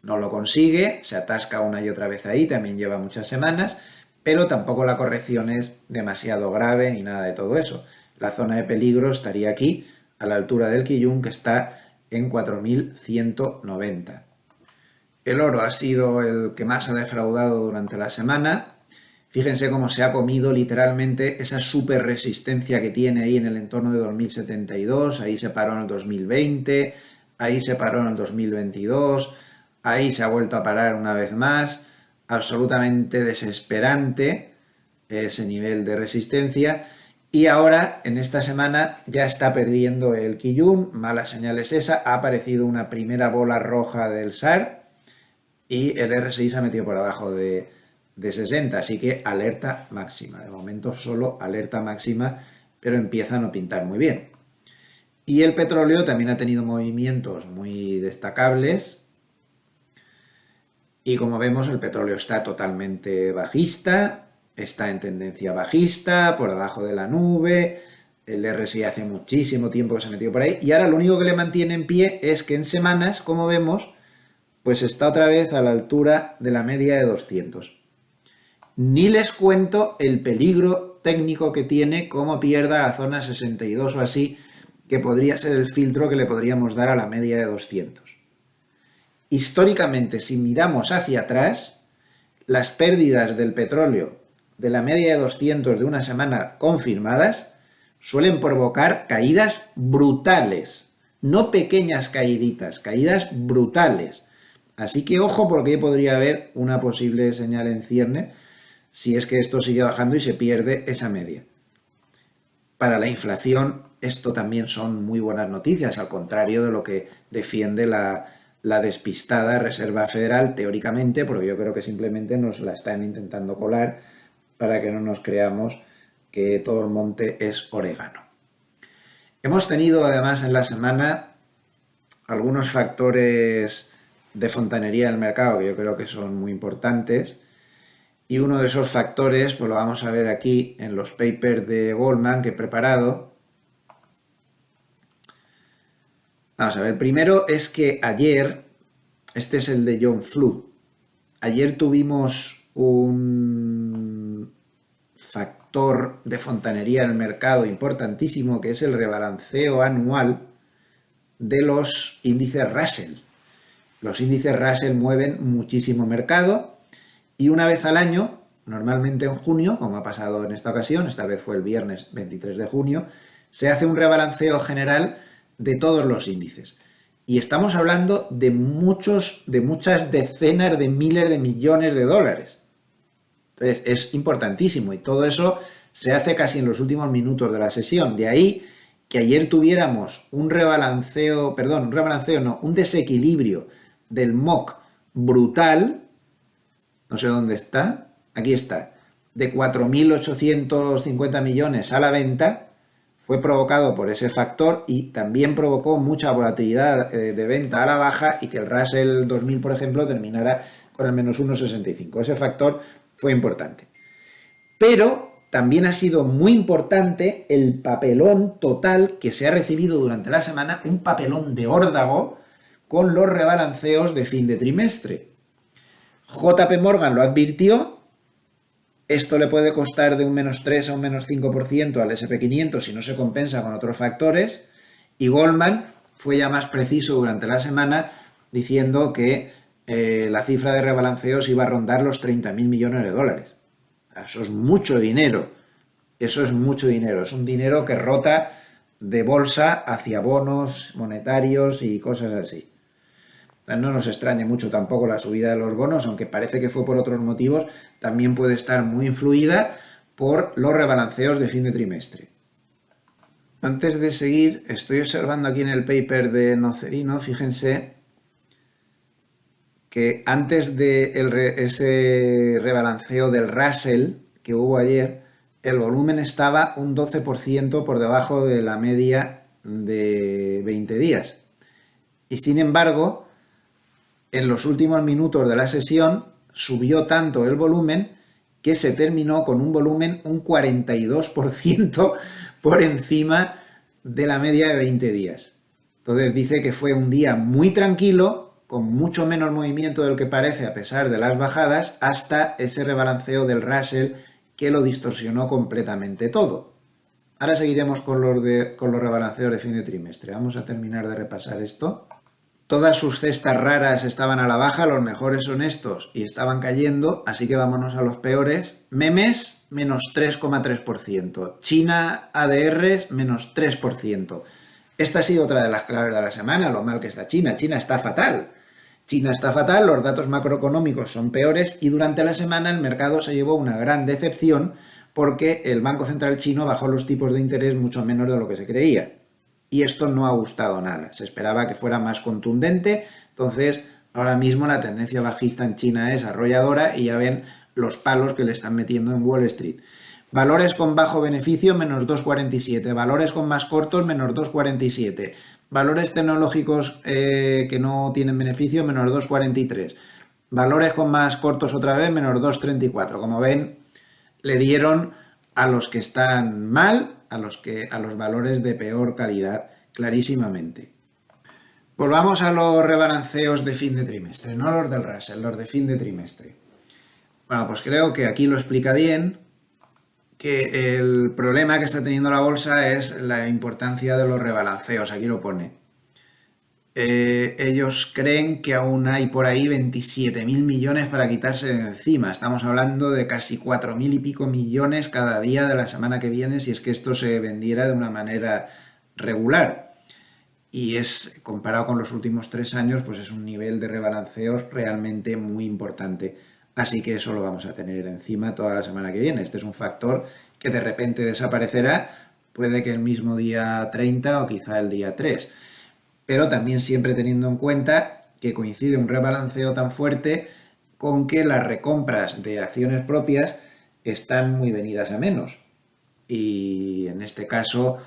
No lo consigue, se atasca una y otra vez ahí, también lleva muchas semanas, pero tampoco la corrección es demasiado grave ni nada de todo eso. La zona de peligro estaría aquí, a la altura del Kijun, que está en 4.190. El oro ha sido el que más ha defraudado durante la semana. Fíjense cómo se ha comido literalmente esa super resistencia que tiene ahí en el entorno de 2072, ahí se paró en el 2020, ahí se paró en el 2022, ahí se ha vuelto a parar una vez más. Absolutamente desesperante ese nivel de resistencia. Y ahora, en esta semana, ya está perdiendo el Kijun, mala señal es esa, ha aparecido una primera bola roja del SAR y el RSI se ha metido por abajo de 60, así que alerta máxima. De momento solo alerta máxima, pero empieza a no pintar muy bien. Y el petróleo también ha tenido movimientos muy destacables. Y como vemos, el petróleo está totalmente bajista, está en tendencia bajista, por debajo de la nube. El RSI hace muchísimo tiempo que se ha metido por ahí. Y ahora lo único que le mantiene en pie es que en semanas, como vemos, pues está otra vez a la altura de la media de 200. Ni les cuento el peligro técnico que tiene, como pierda la zona 62 o así, que podría ser el filtro que le podríamos dar a la media de 200. Históricamente, si miramos hacia atrás, las pérdidas del petróleo de la media de 200 de una semana confirmadas suelen provocar caídas brutales, no pequeñas caíditas, caídas brutales. Así que ojo porque podría haber una posible señal en cierne si es que esto sigue bajando y se pierde esa media. Para la inflación esto también son muy buenas noticias, al contrario de lo que defiende la despistada Reserva Federal teóricamente, porque yo creo que simplemente nos la están intentando colar para que no nos creamos que todo el monte es orégano. Hemos tenido además en la semana algunos factores de fontanería del mercado que yo creo que son muy importantes, y uno de esos factores pues lo vamos a ver aquí en los papers de Goldman que he preparado. Vamos a ver, el primero es que ayer, este es el de John Flood, ayer tuvimos un factor de fontanería del mercado importantísimo que es el rebalanceo anual de los índices Russell. Los índices Russell mueven muchísimo mercado y una vez al año, normalmente en junio, como ha pasado en esta ocasión, esta vez fue el viernes 23 de junio, se hace un rebalanceo general de todos los índices. Y estamos hablando de muchas decenas de miles de millones de dólares. Entonces es importantísimo y todo eso se hace casi en los últimos minutos de la sesión. De ahí que ayer tuviéramos un desequilibrio del MOC brutal, no sé dónde está, aquí está, de 4.850 millones a la venta, fue provocado por ese factor y también provocó mucha volatilidad de venta a la baja y que el Russell 2000, por ejemplo, terminara con el menos 1,65. Ese factor fue importante. Pero también ha sido muy importante el papelón total que se ha recibido durante la semana, un papelón de órdago con los rebalanceos de fin de trimestre. JP Morgan lo advirtió, esto le puede costar de un menos 3 a un menos 5% al SP500 si no se compensa con otros factores, y Goldman fue ya más preciso durante la semana diciendo que la cifra de rebalanceos iba a rondar los 30.000 millones de dólares. Eso es mucho dinero, es un dinero que rota de bolsa hacia bonos monetarios y cosas así. No nos extrañe mucho tampoco la subida de los bonos, aunque parece que fue por otros motivos, también puede estar muy influida por los rebalanceos de fin de trimestre. Antes de seguir, estoy observando aquí en el paper de Nocerino, fíjense que antes de ese rebalanceo del Russell que hubo ayer, el volumen estaba un 12% por debajo de la media de 20 días. Y sin embargo, en los últimos minutos de la sesión subió tanto el volumen que se terminó con un volumen un 42% por encima de la media de 20 días. Entonces dice que fue un día muy tranquilo, con mucho menos movimiento del que parece a pesar de las bajadas, hasta ese rebalanceo del Russell que lo distorsionó completamente todo. Ahora seguiremos con los rebalanceos de fin de trimestre. Vamos a terminar de repasar esto. Todas sus cestas raras estaban a la baja, los mejores son estos y estaban cayendo, así que vámonos a los peores. Memes, menos 3,3%. China ADR, menos 3%. Esta ha sido otra de las claves de la semana, lo mal que está China. China está fatal. China está fatal, los datos macroeconómicos son peores y durante la semana el mercado se llevó una gran decepción porque el Banco Central chino bajó los tipos de interés mucho menos de lo que se creía. Y esto no ha gustado nada. Se esperaba que fuera más contundente. Entonces, ahora mismo la tendencia bajista en China es arrolladora y ya ven los palos que le están metiendo en Wall Street. Valores con bajo beneficio, menos 2,47. Valores con más cortos, menos 2,47. Valores tecnológicos que no tienen beneficio, menos 2,43. Valores con más cortos otra vez, menos 2,34. Como ven, le dieron a los que están mal, a los valores de peor calidad, clarísimamente. Volvamos a los rebalanceos de fin de trimestre, no los del Russell, los de fin de trimestre. Bueno, pues creo que aquí lo explica bien, que el problema que está teniendo la bolsa es la importancia de los rebalanceos, aquí lo pone. Ellos creen que aún hay por ahí 27.000 millones para quitarse de encima. Estamos hablando de casi 4.000 y pico millones cada día de la semana que viene si es que esto se vendiera de una manera regular. y es, comparado con los últimos 3 años, pues es un nivel de rebalanceos realmente muy importante. Así que eso lo vamos a tener encima toda la semana que viene. Este es un factor que de repente desaparecerá, puede que el mismo día 30 o quizá el día 3, pero también siempre teniendo en cuenta que coincide un rebalanceo tan fuerte con que las recompras de acciones propias están muy venidas a menos. Y en este caso,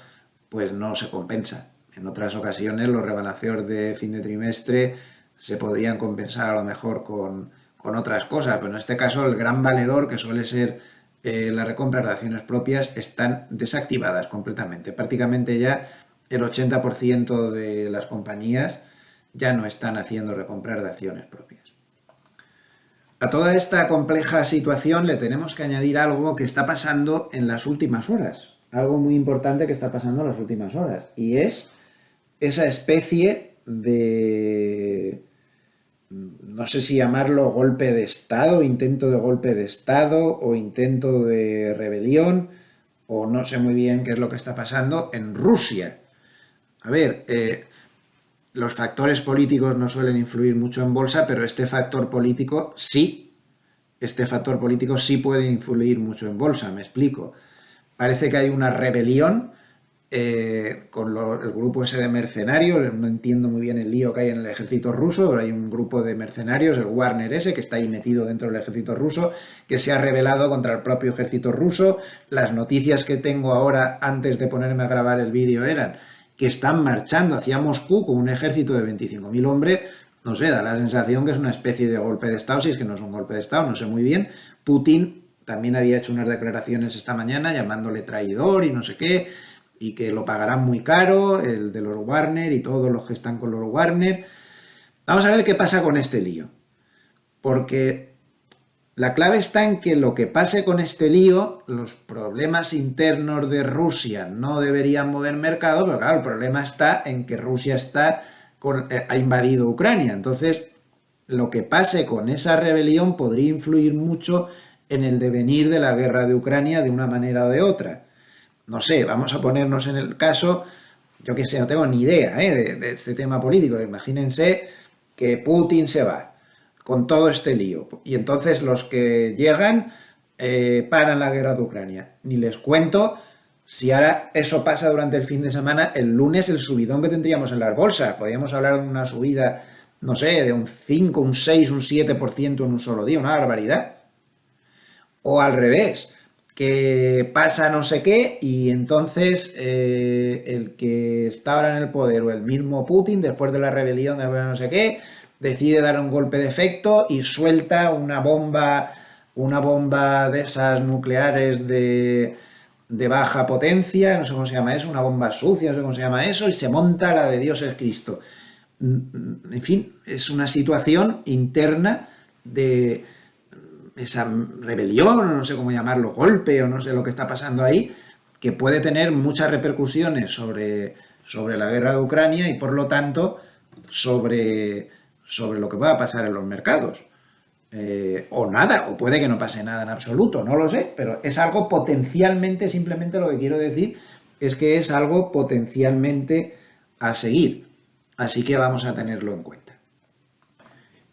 pues no se compensa. En otras ocasiones los rebalanceos de fin de trimestre se podrían compensar a lo mejor con otras cosas, pero en este caso el gran valedor, que suele ser las recompras de acciones propias, están desactivadas completamente. Prácticamente ya el 80% de las compañías ya no están haciendo recompras de acciones propias. A toda esta compleja situación le tenemos que añadir algo que está pasando en las últimas horas, algo muy importante que está pasando en las últimas horas, y es esa especie de, no sé si llamarlo golpe de Estado, intento de golpe de Estado o intento de rebelión, o no sé muy bien qué es lo que está pasando en Rusia. A ver, los factores políticos no suelen influir mucho en bolsa, pero este factor político sí. Este factor político sí puede influir mucho en bolsa, me explico. Parece que hay una rebelión con el grupo ese de mercenarios, no entiendo muy bien el lío que hay en el ejército ruso, pero hay un grupo de mercenarios, el Wagner ese, que está ahí metido dentro del ejército ruso, que se ha rebelado contra el propio ejército ruso. Las noticias que tengo ahora, antes de ponerme a grabar el vídeo, eran que están marchando hacia Moscú con un ejército de 25.000 hombres. No sé, da la sensación que es una especie de golpe de Estado, si es que no es un golpe de Estado, no sé muy bien. Putin también había hecho unas declaraciones esta mañana llamándole traidor y no sé qué, y que lo pagarán muy caro, el de los Wagner y todos los que están con los Wagner. Vamos a ver qué pasa con este lío, porque la clave está en que lo que pase con este lío, los problemas internos de Rusia no deberían mover mercado, pero claro, el problema está en que Rusia ha invadido Ucrania. Entonces, lo que pase con esa rebelión podría influir mucho en el devenir de la guerra de Ucrania de una manera o de otra. No sé, vamos a ponernos en el caso, yo qué sé, no tengo ni idea de este tema político. Imagínense que Putin se va con todo este lío. Y entonces los que llegan paran la guerra de Ucrania. Ni les cuento si ahora eso pasa durante el fin de semana, el lunes el subidón que tendríamos en las bolsas. Podríamos hablar de una subida, no sé, de un 5, un 6, un 7% en un solo día, una barbaridad. O al revés, que pasa no sé qué y entonces el que está ahora en el poder o el mismo Putin, después de la rebelión de no sé qué, decide dar un golpe de efecto y suelta una bomba de esas nucleares de baja potencia, no sé cómo se llama eso, una bomba sucia, no sé cómo se llama eso, y se monta la de Dios es Cristo. En fin, es una situación interna de esa rebelión, o no sé cómo llamarlo, golpe, o no sé lo que está pasando ahí, que puede tener muchas repercusiones sobre la guerra de Ucrania y por lo tanto sobre lo que pueda pasar en los mercados. O nada, o puede que no pase nada en absoluto, no lo sé, pero es algo potencialmente, simplemente lo que quiero decir es que es algo potencialmente a seguir. Así que vamos a tenerlo en cuenta.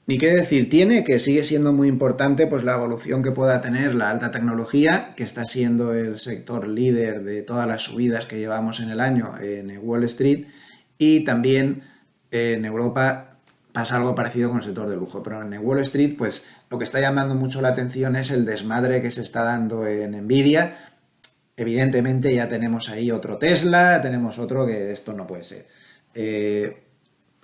Ni qué decir tiene que sigue siendo muy importante pues la evolución que pueda tener la alta tecnología, que está siendo el sector líder de todas las subidas que llevamos en el año en Wall Street, y también en Europa pasa algo parecido con el sector de lujo, pero en Wall Street pues lo que está llamando mucho la atención es el desmadre que se está dando en Nvidia. Evidentemente ya tenemos ahí otro Tesla, tenemos otro que esto no puede ser.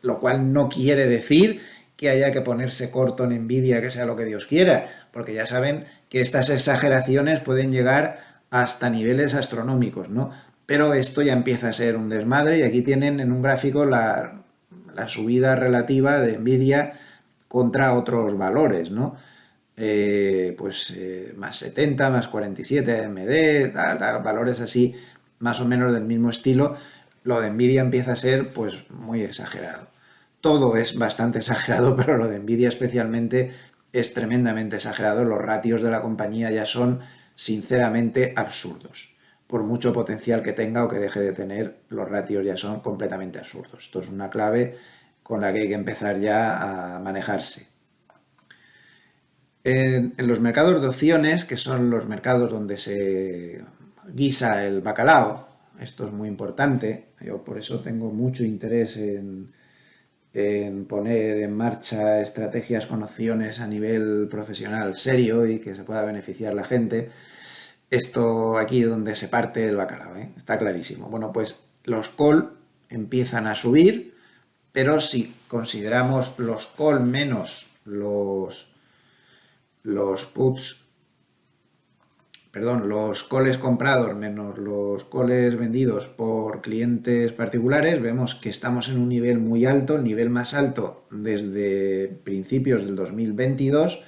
Lo cual no quiere decir que haya que ponerse corto en Nvidia, que sea lo que Dios quiera, porque ya saben que estas exageraciones pueden llegar hasta niveles astronómicos, ¿no? Pero esto ya empieza a ser un desmadre y aquí tienen en un gráfico la subida relativa de Nvidia contra otros valores, ¿no? Más 70, más 47 AMD, valores así más o menos del mismo estilo. Lo de Nvidia empieza a ser pues muy exagerado. Todo es bastante exagerado, pero lo de Nvidia especialmente es tremendamente exagerado. Los ratios de la compañía ya son sinceramente absurdos. por mucho potencial que tenga o que deje de tener, los ratios ya son completamente absurdos. Esto es una clave con la que hay que empezar ya a manejarse. En los mercados de opciones, que son los mercados donde se guisa el bacalao, esto es muy importante, yo por eso tengo mucho interés en poner en marcha estrategias con opciones a nivel profesional serio y que se pueda beneficiar la gente. Esto aquí es donde se parte el bacalao, ¿eh? Está clarísimo. Bueno, pues los call empiezan a subir, pero si consideramos los call menos los puts, perdón, los calls comprados menos los calls vendidos por clientes particulares, vemos que estamos en un nivel muy alto, el nivel más alto desde principios del 2022,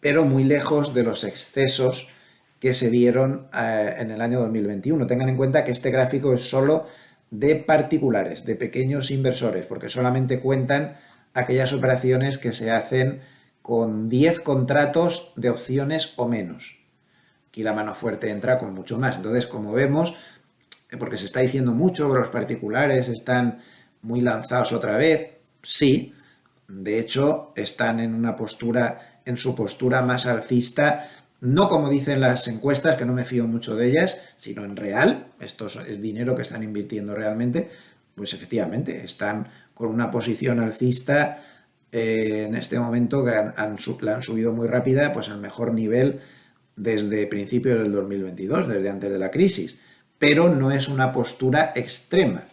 pero muy lejos de los excesos que se vieron en el año 2021. Tengan en cuenta que este gráfico es solo de particulares, de pequeños inversores, porque solamente cuentan aquellas operaciones que se hacen con 10 contratos de opciones o menos. Aquí la mano fuerte entra con mucho más. Entonces, como vemos, porque se está diciendo mucho que los particulares están muy lanzados otra vez, sí, de hecho, están en una postura, en su postura más alcista, no como dicen las encuestas, que no me fío mucho de ellas, sino en real, esto es dinero que están invirtiendo realmente, pues efectivamente, están con una posición alcista en este momento que la han subido muy rápida, pues al mejor nivel desde principios del 2022, desde antes de la crisis, pero no es una postura extrema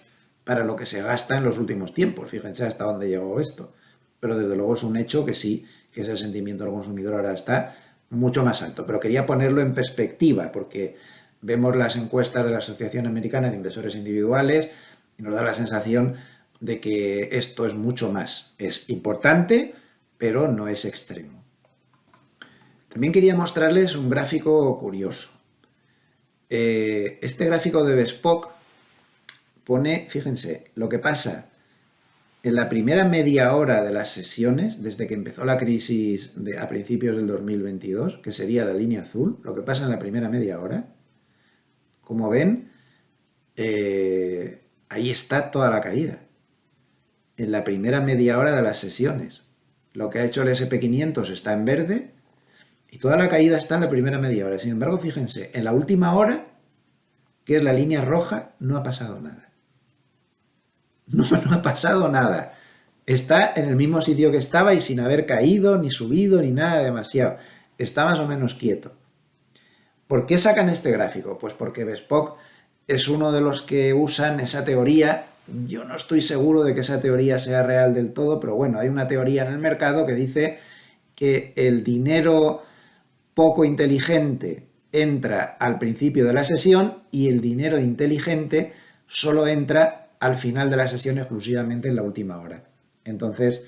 para lo que se gasta en los últimos tiempos. Fíjense hasta dónde llegó esto. Pero desde luego es un hecho que sí, que ese sentimiento del consumidor ahora está mucho más alto. Pero quería ponerlo en perspectiva, porque vemos las encuestas de la Asociación Americana de Inversores Individuales y nos da la sensación de que esto es mucho más. Es importante, pero no es extremo. También quería mostrarles un gráfico curioso. Este gráfico de Bespoke pone, fíjense, lo que pasa en la primera media hora de las sesiones, desde que empezó la crisis a principios del 2022, que sería la línea azul, lo que pasa en la primera media hora, como ven, ahí está toda la caída. En la primera media hora de las sesiones. Lo que ha hecho el SP500 está en verde y toda la caída está en la primera media hora. Sin embargo, fíjense, en la última hora, que es la línea roja, no ha pasado nada. No ha pasado nada. Está en el mismo sitio que estaba y sin haber caído, ni subido, ni nada demasiado. Está más o menos quieto. ¿Por qué sacan este gráfico? Pues porque Bespoke es uno de los que usan esa teoría. Yo no estoy seguro de que esa teoría sea real del todo, pero bueno, hay una teoría en el mercado que dice que el dinero poco inteligente entra al principio de la sesión y el dinero inteligente solo entra al final de la sesión exclusivamente en la última hora. Entonces,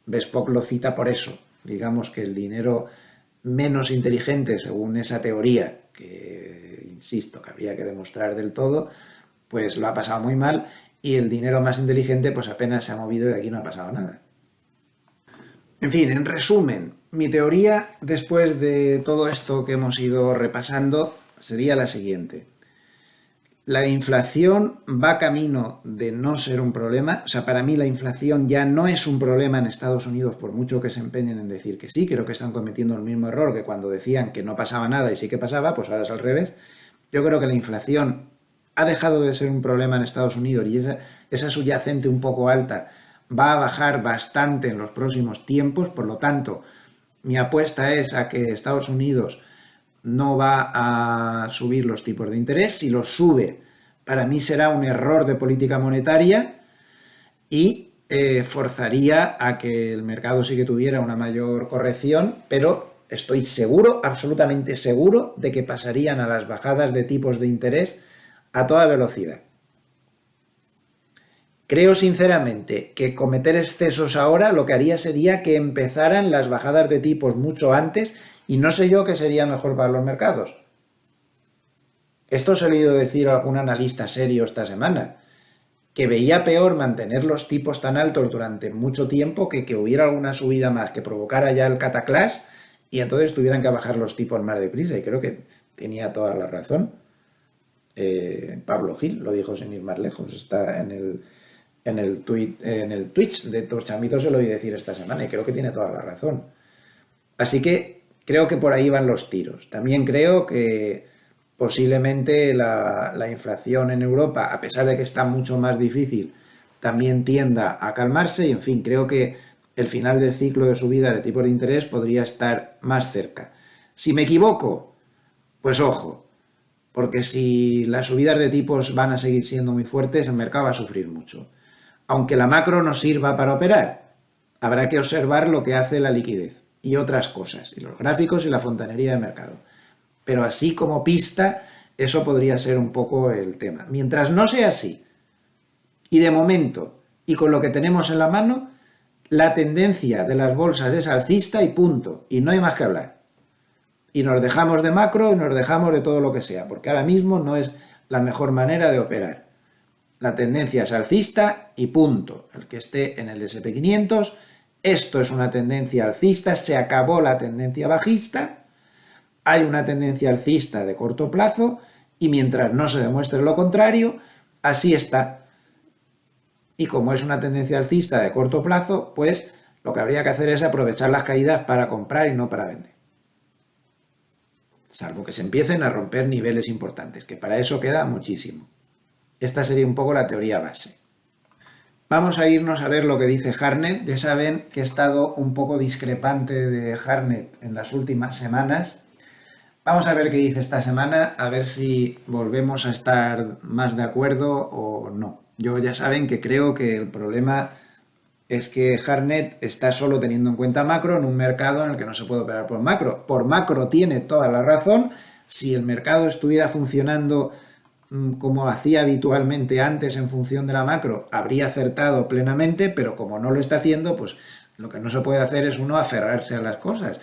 Bespoke lo cita por eso. Digamos que el dinero menos inteligente, según esa teoría, que insisto, que habría que demostrar del todo, pues lo ha pasado muy mal, y el dinero más inteligente pues apenas se ha movido y de aquí no ha pasado nada. En fin, en resumen, mi teoría después de todo esto que hemos ido repasando sería la siguiente. La inflación va camino de no ser un problema. O sea, para mí la inflación ya no es un problema en Estados Unidos, por mucho que se empeñen en decir que sí. Creo que están cometiendo el mismo error que cuando decían que no pasaba nada y sí que pasaba, pues ahora es al revés. Yo creo que la inflación ha dejado de ser un problema en Estados Unidos y esa subyacente un poco alta va a bajar bastante en los próximos tiempos. Por lo tanto, mi apuesta es a que Estados Unidos no va a subir los tipos de interés. Si los sube, para mí será un error de política monetaria y forzaría a que el mercado sí que tuviera una mayor corrección, pero estoy seguro, absolutamente seguro, de que pasarían a las bajadas de tipos de interés a toda velocidad. Creo sinceramente que cometer excesos ahora lo que haría sería que empezaran las bajadas de tipos mucho antes y no sé yo qué sería mejor para los mercados. Esto se ha oído decir a algún analista serio esta semana, que veía peor mantener los tipos tan altos durante mucho tiempo que hubiera alguna subida más que provocara ya el cataclás y entonces tuvieran que bajar los tipos más deprisa, y creo que tenía toda la razón. Pablo Gil lo dijo sin ir más lejos, está en el Twitch de Torchamito, se lo oí decir esta semana y creo que tiene toda la razón. Así que creo que por ahí van los tiros. También creo que posiblemente la inflación en Europa, a pesar de que está mucho más difícil, también tienda a calmarse y, en fin, creo que el final del ciclo de subida de tipos de interés podría estar más cerca. Si me equivoco, pues ojo, porque si las subidas de tipos van a seguir siendo muy fuertes, el mercado va a sufrir mucho. Aunque la macro nos sirva para operar, habrá que observar lo que hace la liquidez y otras cosas, y los gráficos y la fontanería de mercado. Pero así como pista, eso podría ser un poco el tema. Mientras no sea así, y de momento, y con lo que tenemos en la mano, la tendencia de las bolsas es alcista y punto, y no hay más que hablar. Y nos dejamos de macro y nos dejamos de todo lo que sea, porque ahora mismo no es la mejor manera de operar. La tendencia es alcista y punto. El que esté en el S&P 500, esto es una tendencia alcista, se acabó la tendencia bajista, hay una tendencia alcista de corto plazo y mientras no se demuestre lo contrario, así está. Y como es una tendencia alcista de corto plazo, pues lo que habría que hacer es aprovechar las caídas para comprar y no para vender. Salvo que se empiecen a romper niveles importantes, que para eso queda muchísimo. Esta sería un poco la teoría base. Vamos a irnos a ver lo que dice Hartnett. Ya saben que he estado un poco discrepante de Hartnett en las últimas semanas. Vamos a ver qué dice esta semana, a ver si volvemos a estar más de acuerdo o no. Yo ya saben que creo que el problema es que Hartnett está solo teniendo en cuenta macro en un mercado en el que no se puede operar por macro. Por macro tiene toda la razón. Si el mercado estuviera funcionando como hacía habitualmente antes en función de la macro, habría acertado plenamente, pero como no lo está haciendo, pues lo que no se puede hacer es uno aferrarse a las cosas.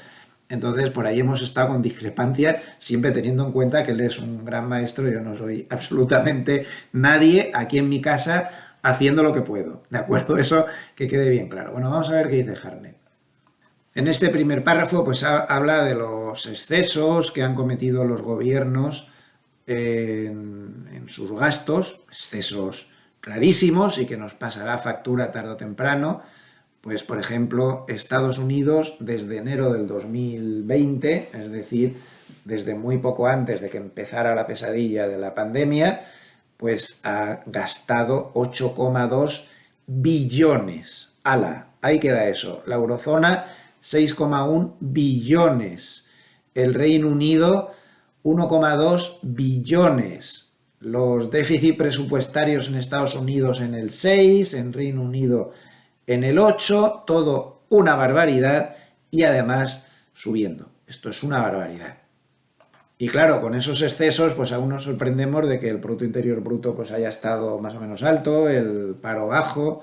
Entonces, por ahí hemos estado con discrepancias, siempre teniendo en cuenta que él es un gran maestro, yo no soy absolutamente nadie aquí en mi casa haciendo lo que puedo, ¿de acuerdo? Eso que quede bien claro. Bueno, vamos a ver qué dice Hartnett. En este primer párrafo, pues habla de los excesos que han cometido los gobiernos en sus gastos, excesos clarísimos y que nos pasará factura tarde o temprano. Pues, por ejemplo, Estados Unidos desde enero del 2020, es decir, desde muy poco antes de que empezara la pesadilla de la pandemia, pues ha gastado 8,2 billones. ¡Hala! Ahí queda eso. La eurozona, 6,1 billones. El Reino Unido, 1,2 billones. Los déficits presupuestarios en Estados Unidos en el 6, en Reino Unido en el 8, todo una barbaridad y además subiendo. Esto es una barbaridad. Y claro, con esos excesos, pues aún nos sorprendemos de que el Producto Interior Bruto pues haya estado más o menos alto, el paro bajo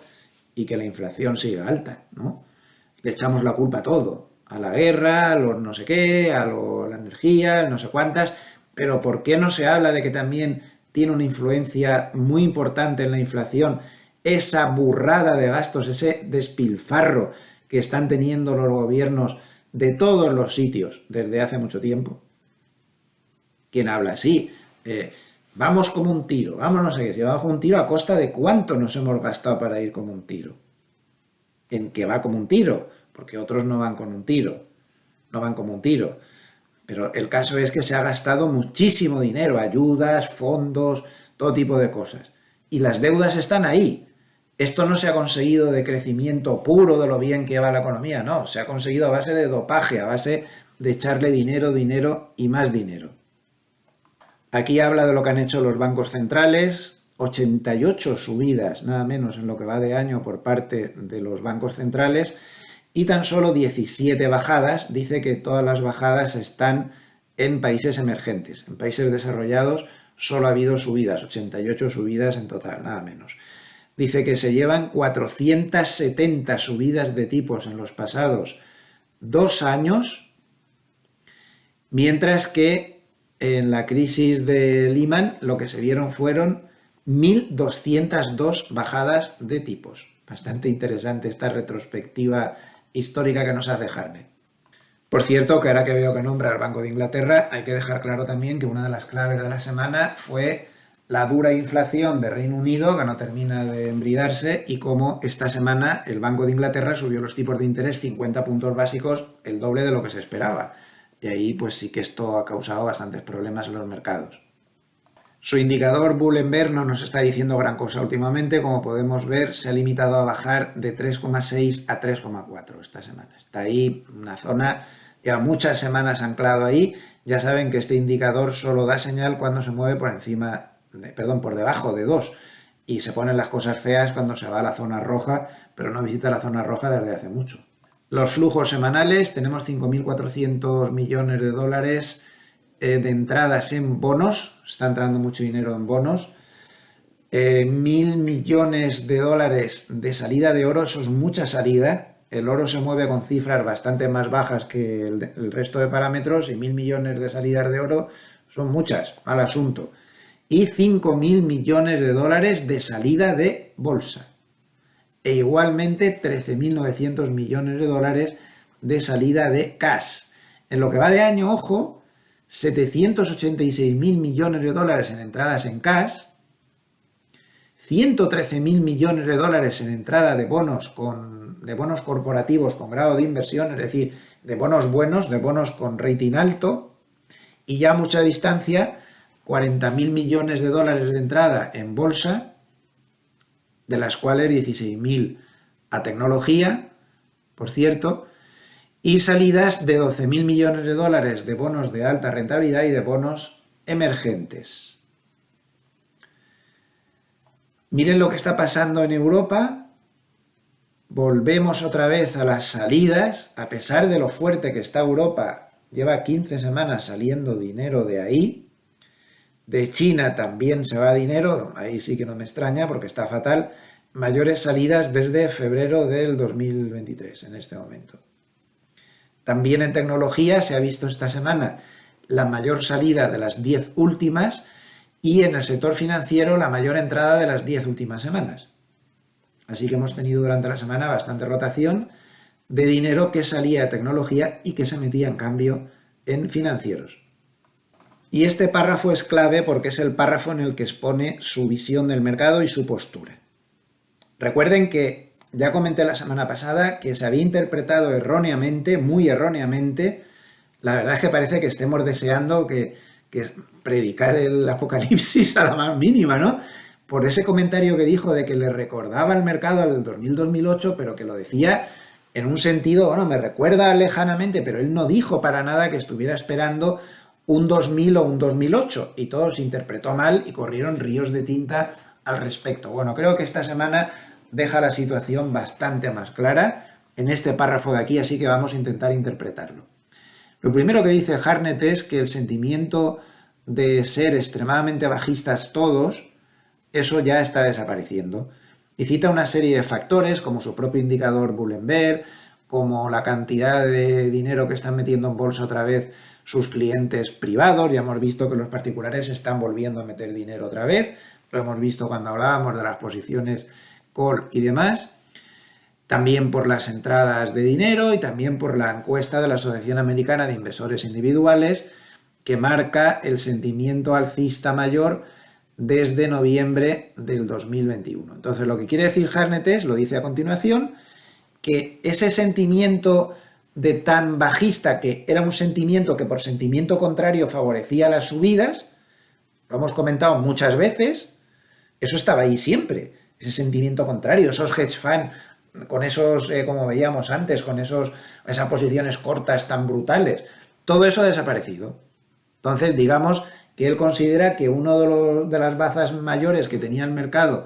y que la inflación siga alta, ¿no? Le echamos la culpa a todo, a la guerra, a los no sé qué, a la energía, no sé cuántas, pero ¿por qué no se habla de que también tiene una influencia muy importante en la inflación esa burrada de gastos, ese despilfarro que están teniendo los gobiernos de todos los sitios desde hace mucho tiempo? ¿Quién habla así? Vamos como un tiro, vamos no sé qué, si vamos como un tiro, ¿a costa de cuánto nos hemos gastado para ir como un tiro? En que va como un tiro, porque otros no van con un tiro, no van como un tiro. Pero el caso es que se ha gastado muchísimo dinero, ayudas, fondos, todo tipo de cosas. Y las deudas están ahí. Esto no se ha conseguido de crecimiento puro de lo bien que va la economía, no, se ha conseguido a base de dopaje, a base de echarle dinero, dinero y más dinero. Aquí habla de lo que han hecho los bancos centrales, 88 subidas, nada menos en lo que va de año por parte de los bancos centrales y tan solo 17 bajadas. Dice que todas las bajadas están en países emergentes, en países desarrollados solo ha habido subidas, 88 subidas en total, nada menos. Dice que se llevan 470 subidas de tipos en los pasados 2 años, mientras que en la crisis de Lehman lo que se dieron fueron 1.202 bajadas de tipos. Bastante interesante esta retrospectiva histórica que nos hace Hartnett. Por cierto, que ahora que veo que nombra al Banco de Inglaterra, hay que dejar claro también que una de las claves de la semana fue la dura inflación de Reino Unido, que no termina de embridarse, y cómo esta semana el Banco de Inglaterra subió los tipos de interés 50 puntos básicos, el doble de lo que se esperaba. Y ahí pues sí que esto ha causado bastantes problemas en los mercados. Su indicador Bull and Bear no nos está diciendo gran cosa últimamente. Como podemos ver, se ha limitado a bajar de 3,6 a 3,4 esta semana. Está ahí una zona, lleva muchas semanas anclado ahí. Ya saben que este indicador solo da señal cuando se mueve por debajo de 2. Y se ponen las cosas feas cuando se va a la zona roja, pero no visita la zona roja desde hace mucho. Los flujos semanales, tenemos 5.400 millones de dólares de entradas en bonos, está entrando mucho dinero en bonos, 1.000 millones de dólares de salida de oro, eso es mucha salida. El oro se mueve con cifras bastante más bajas que el resto de parámetros, y 1.000 millones de salidas de oro son muchas, mal asunto. Y 5.000 millones de dólares de salida de bolsa. E igualmente 13.900 millones de dólares de salida de cash. En lo que va de año, ojo, 786.000 millones de dólares en entradas en cash, 113.000 millones de dólares en entrada de bonos corporativos con grado de inversión, es decir, de bonos buenos, de bonos con rating alto, y ya a mucha distancia, 40.000 millones de dólares de entrada en bolsa, de las cuales 16.000 a tecnología, por cierto, y salidas de 12.000 millones de dólares de bonos de alta rentabilidad y de bonos emergentes. Miren lo que está pasando en Europa. Volvemos otra vez a las salidas, a pesar de lo fuerte que está Europa, lleva 15 semanas saliendo dinero de ahí. De China también se va dinero, ahí sí que no me extraña porque está fatal. Mayores salidas desde febrero del 2023 en este momento. También en tecnología se ha visto esta semana la mayor salida de las 10 últimas, y en el sector financiero la mayor entrada de las 10 últimas semanas. Así que hemos tenido durante la semana bastante rotación de dinero que salía de tecnología y que se metía en cambio en financieros. Y este párrafo es clave porque es el párrafo en el que expone su visión del mercado y su postura. Recuerden que ya comenté la semana pasada que se había interpretado erróneamente, muy erróneamente. La verdad es que parece que estemos deseando que predicar el apocalipsis a la más mínima, ¿no? Por ese comentario que dijo de que le recordaba al mercado al 2000-2008, pero que lo decía en un sentido, bueno, me recuerda lejanamente, pero él no dijo para nada que estuviera esperando un 2000 o un 2008, y todo se interpretó mal y corrieron ríos de tinta al respecto. Bueno, creo que esta semana deja la situación bastante más clara en este párrafo de aquí, así que vamos a intentar interpretarlo. Lo primero que dice Hartnett es que el sentimiento de ser extremadamente bajistas todos, eso ya está desapareciendo. Y cita una serie de factores, como su propio indicador Bull and Bear, como la cantidad de dinero que están metiendo en bolsa otra vez sus clientes privados. Ya hemos visto que los particulares están volviendo a meter dinero otra vez. Lo hemos visto cuando hablábamos de las posiciones call y demás. También por las entradas de dinero y también por la encuesta de la Asociación Americana de Inversores Individuales, que marca el sentimiento alcista mayor desde noviembre del 2021. Entonces, lo que quiere decir Hartnett es, lo dice a continuación, que ese sentimiento de tan bajista, que era un sentimiento que por sentimiento contrario favorecía las subidas, lo hemos comentado muchas veces, eso estaba ahí siempre, ese sentimiento contrario, esos hedge funds con esos, como veíamos antes, con esas posiciones cortas tan brutales, todo eso ha desaparecido. Entonces, digamos que él considera que uno de las bazas mayores que tenía el mercado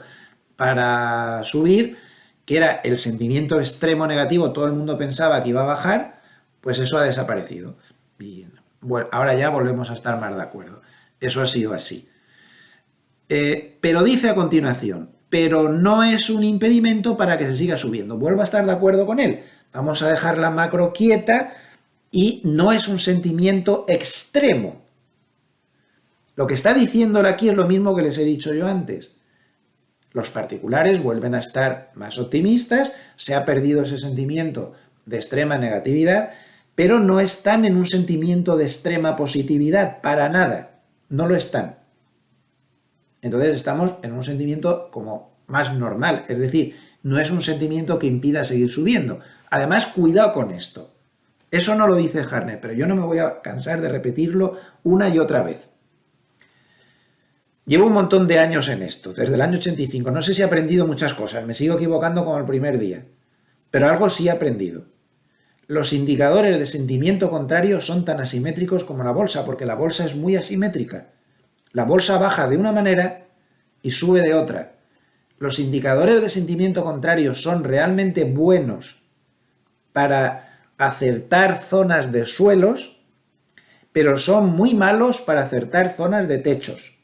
para subir, que era el sentimiento extremo negativo, todo el mundo pensaba que iba a bajar, pues eso ha desaparecido. Y bueno, ahora ya volvemos a estar más de acuerdo. Eso ha sido así. Pero dice a continuación, pero no es un impedimento para que se siga subiendo. Vuelvo a estar de acuerdo con él. Vamos a dejar la macro quieta y no es un sentimiento extremo. Lo que está diciéndole aquí es lo mismo que les he dicho yo antes. Los particulares vuelven a estar más optimistas, se ha perdido ese sentimiento de extrema negatividad, pero no están en un sentimiento de extrema positividad, para nada, no lo están. Entonces estamos en un sentimiento como más normal, es decir, no es un sentimiento que impida seguir subiendo. Además, cuidado con esto. Eso no lo dice Hartnett, pero yo no me voy a cansar de repetirlo una y otra vez. Llevo un montón de años en esto, desde el año 85. No sé si he aprendido muchas cosas, me sigo equivocando como el primer día, pero algo sí he aprendido. Los indicadores de sentimiento contrario son tan asimétricos como la bolsa, porque la bolsa es muy asimétrica. La bolsa baja de una manera y sube de otra. Los indicadores de sentimiento contrario son realmente buenos para acertar zonas de suelos, pero son muy malos para acertar zonas de techos.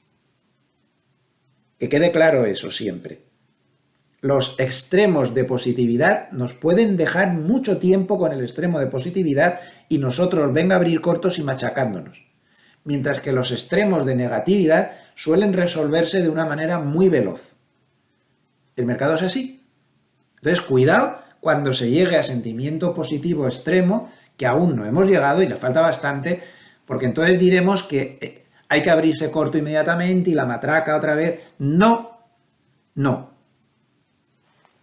Que quede claro eso siempre. Los extremos de positividad nos pueden dejar mucho tiempo con el extremo de positividad y nosotros venga a abrir cortos y machacándonos. Mientras que los extremos de negatividad suelen resolverse de una manera muy veloz. El mercado es así. Entonces, cuidado cuando se llegue a sentimiento positivo extremo, que aún no hemos llegado y le falta bastante, porque entonces diremos que hay que abrirse corto inmediatamente y la matraca otra vez. No, no.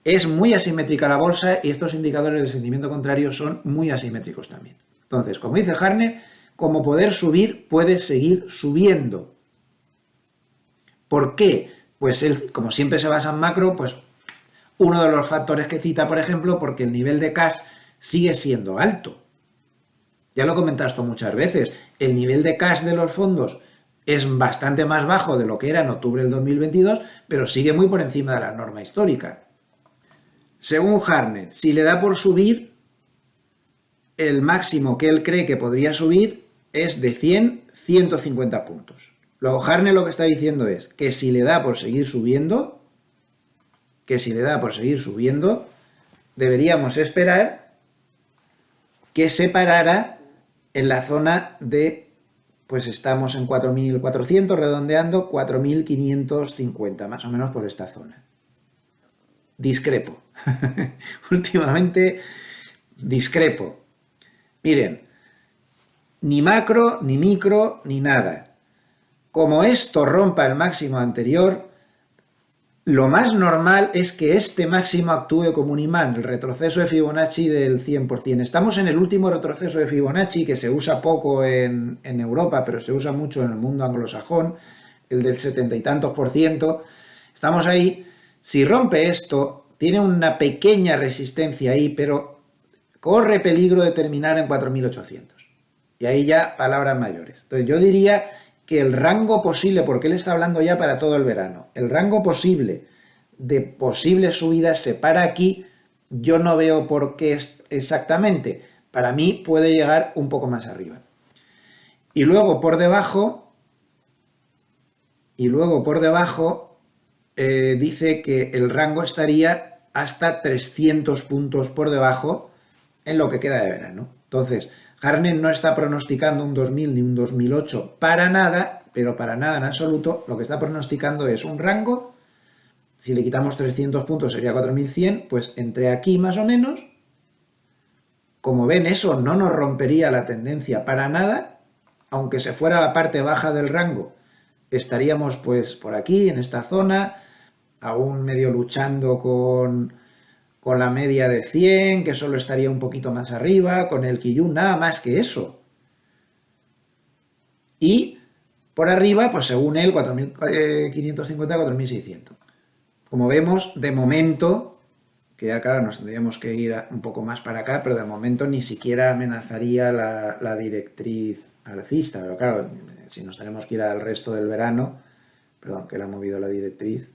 Es muy asimétrica la bolsa y estos indicadores de sentimiento contrario son muy asimétricos también. Entonces, como dice Hartnett, como poder subir, puedes seguir subiendo. ¿Por qué? Pues él, como siempre se basa en macro, pues uno de los factores que cita, por ejemplo, porque el nivel de cash sigue siendo alto. Ya lo he comentado esto muchas veces. El nivel de cash de los fondos es bastante más bajo de lo que era en octubre del 2022, pero sigue muy por encima de la norma histórica. Según Hartnett, si le da por subir, el máximo que él cree que podría subir es de 100, 150 puntos. Luego Hartnett lo que está diciendo es que si le da por seguir subiendo, deberíamos esperar que se parara en la zona de, pues estamos en 4.400, redondeando, 4.550, más o menos por esta zona. Discrepo. Últimamente discrepo. Miren, ni macro, ni micro, ni nada. Como esto rompa el máximo anterior, lo más normal es que este máximo actúe como un imán, el retroceso de Fibonacci del 100%. Estamos en el último retroceso de Fibonacci, que se usa poco en Europa, pero se usa mucho en el mundo anglosajón, el del 70 y tantos %. Estamos ahí. Si rompe esto, tiene una pequeña resistencia ahí, pero corre peligro de terminar en 4.800. Y ahí ya palabras mayores. Entonces yo diría que el rango posible, porque él está hablando ya para todo el verano, el rango posible de posibles subidas se para aquí. Yo no veo por qué exactamente. Para mí puede llegar un poco más arriba. Y luego por debajo, dice que el rango estaría hasta 300 puntos por debajo en lo que queda de verano. Entonces, Hartnett no está pronosticando un 2000 ni un 2008 para nada, pero para nada en absoluto. Lo que está pronosticando es un rango. Si le quitamos 300 puntos sería 4.100, pues entre aquí más o menos. Como ven, eso no nos rompería la tendencia para nada, aunque se fuera a la parte baja del rango. Estaríamos pues por aquí, en esta zona, aún medio luchando con la media de 100, que solo estaría un poquito más arriba, con el Kijun, nada más que eso. Y por arriba, pues según él, 4.550, 4.600. Como vemos, de momento, que ya claro, nos tendríamos que ir un poco más para acá, pero de momento ni siquiera amenazaría la directriz alcista. Pero claro, si nos tenemos que ir al resto del verano, perdón, que le ha movido la directriz,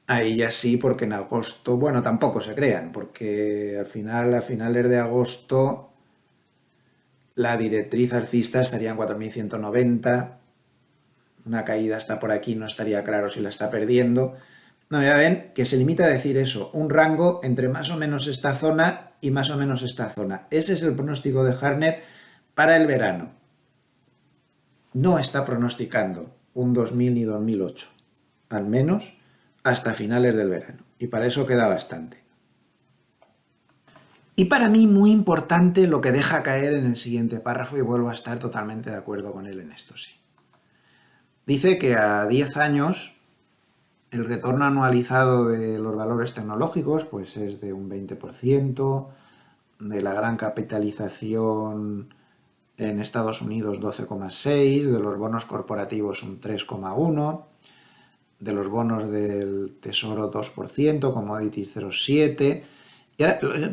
ahí ya sí, porque en agosto, bueno, tampoco se crean, porque al final, a finales de agosto, la directriz alcista estaría en 4.190, una caída hasta por aquí, no estaría claro si la está perdiendo. No, ya ven que se limita a decir eso, un rango entre más o menos esta zona y más o menos esta zona. Ese es el pronóstico de Hartnett para el verano. No está pronosticando un 2000 ni 2008, al menos hasta finales del verano. Y para eso queda bastante. Y para mí muy importante lo que deja caer en el siguiente párrafo, y vuelvo a estar totalmente de acuerdo con él en esto, sí. Dice que a 10 años el retorno anualizado de los valores tecnológicos pues es de un 20%, de la gran capitalización en Estados Unidos 12,6%, de los bonos corporativos un 3,1%, de los bonos del Tesoro 2%, commodities 0,7%.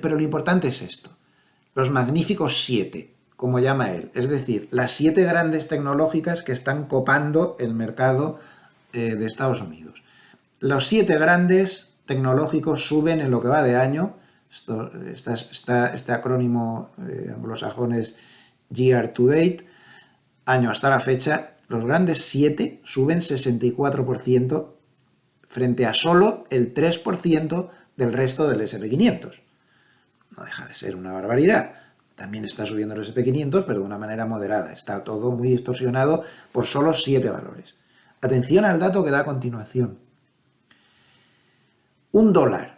Pero lo importante es esto, los magníficos 7, como llama él, es decir, las 7 grandes tecnológicas que están copando el mercado de Estados Unidos. Los 7 grandes tecnológicos suben en lo que va de año. Este acrónimo anglosajón es Year to Date, año hasta la fecha. Los grandes 7 suben 64% frente a solo el 3% del resto del S&P 500. No deja de ser una barbaridad. También está subiendo el S&P 500, pero de una manera moderada. Está todo muy distorsionado por solo 7 valores. Atención al dato que da a continuación. $1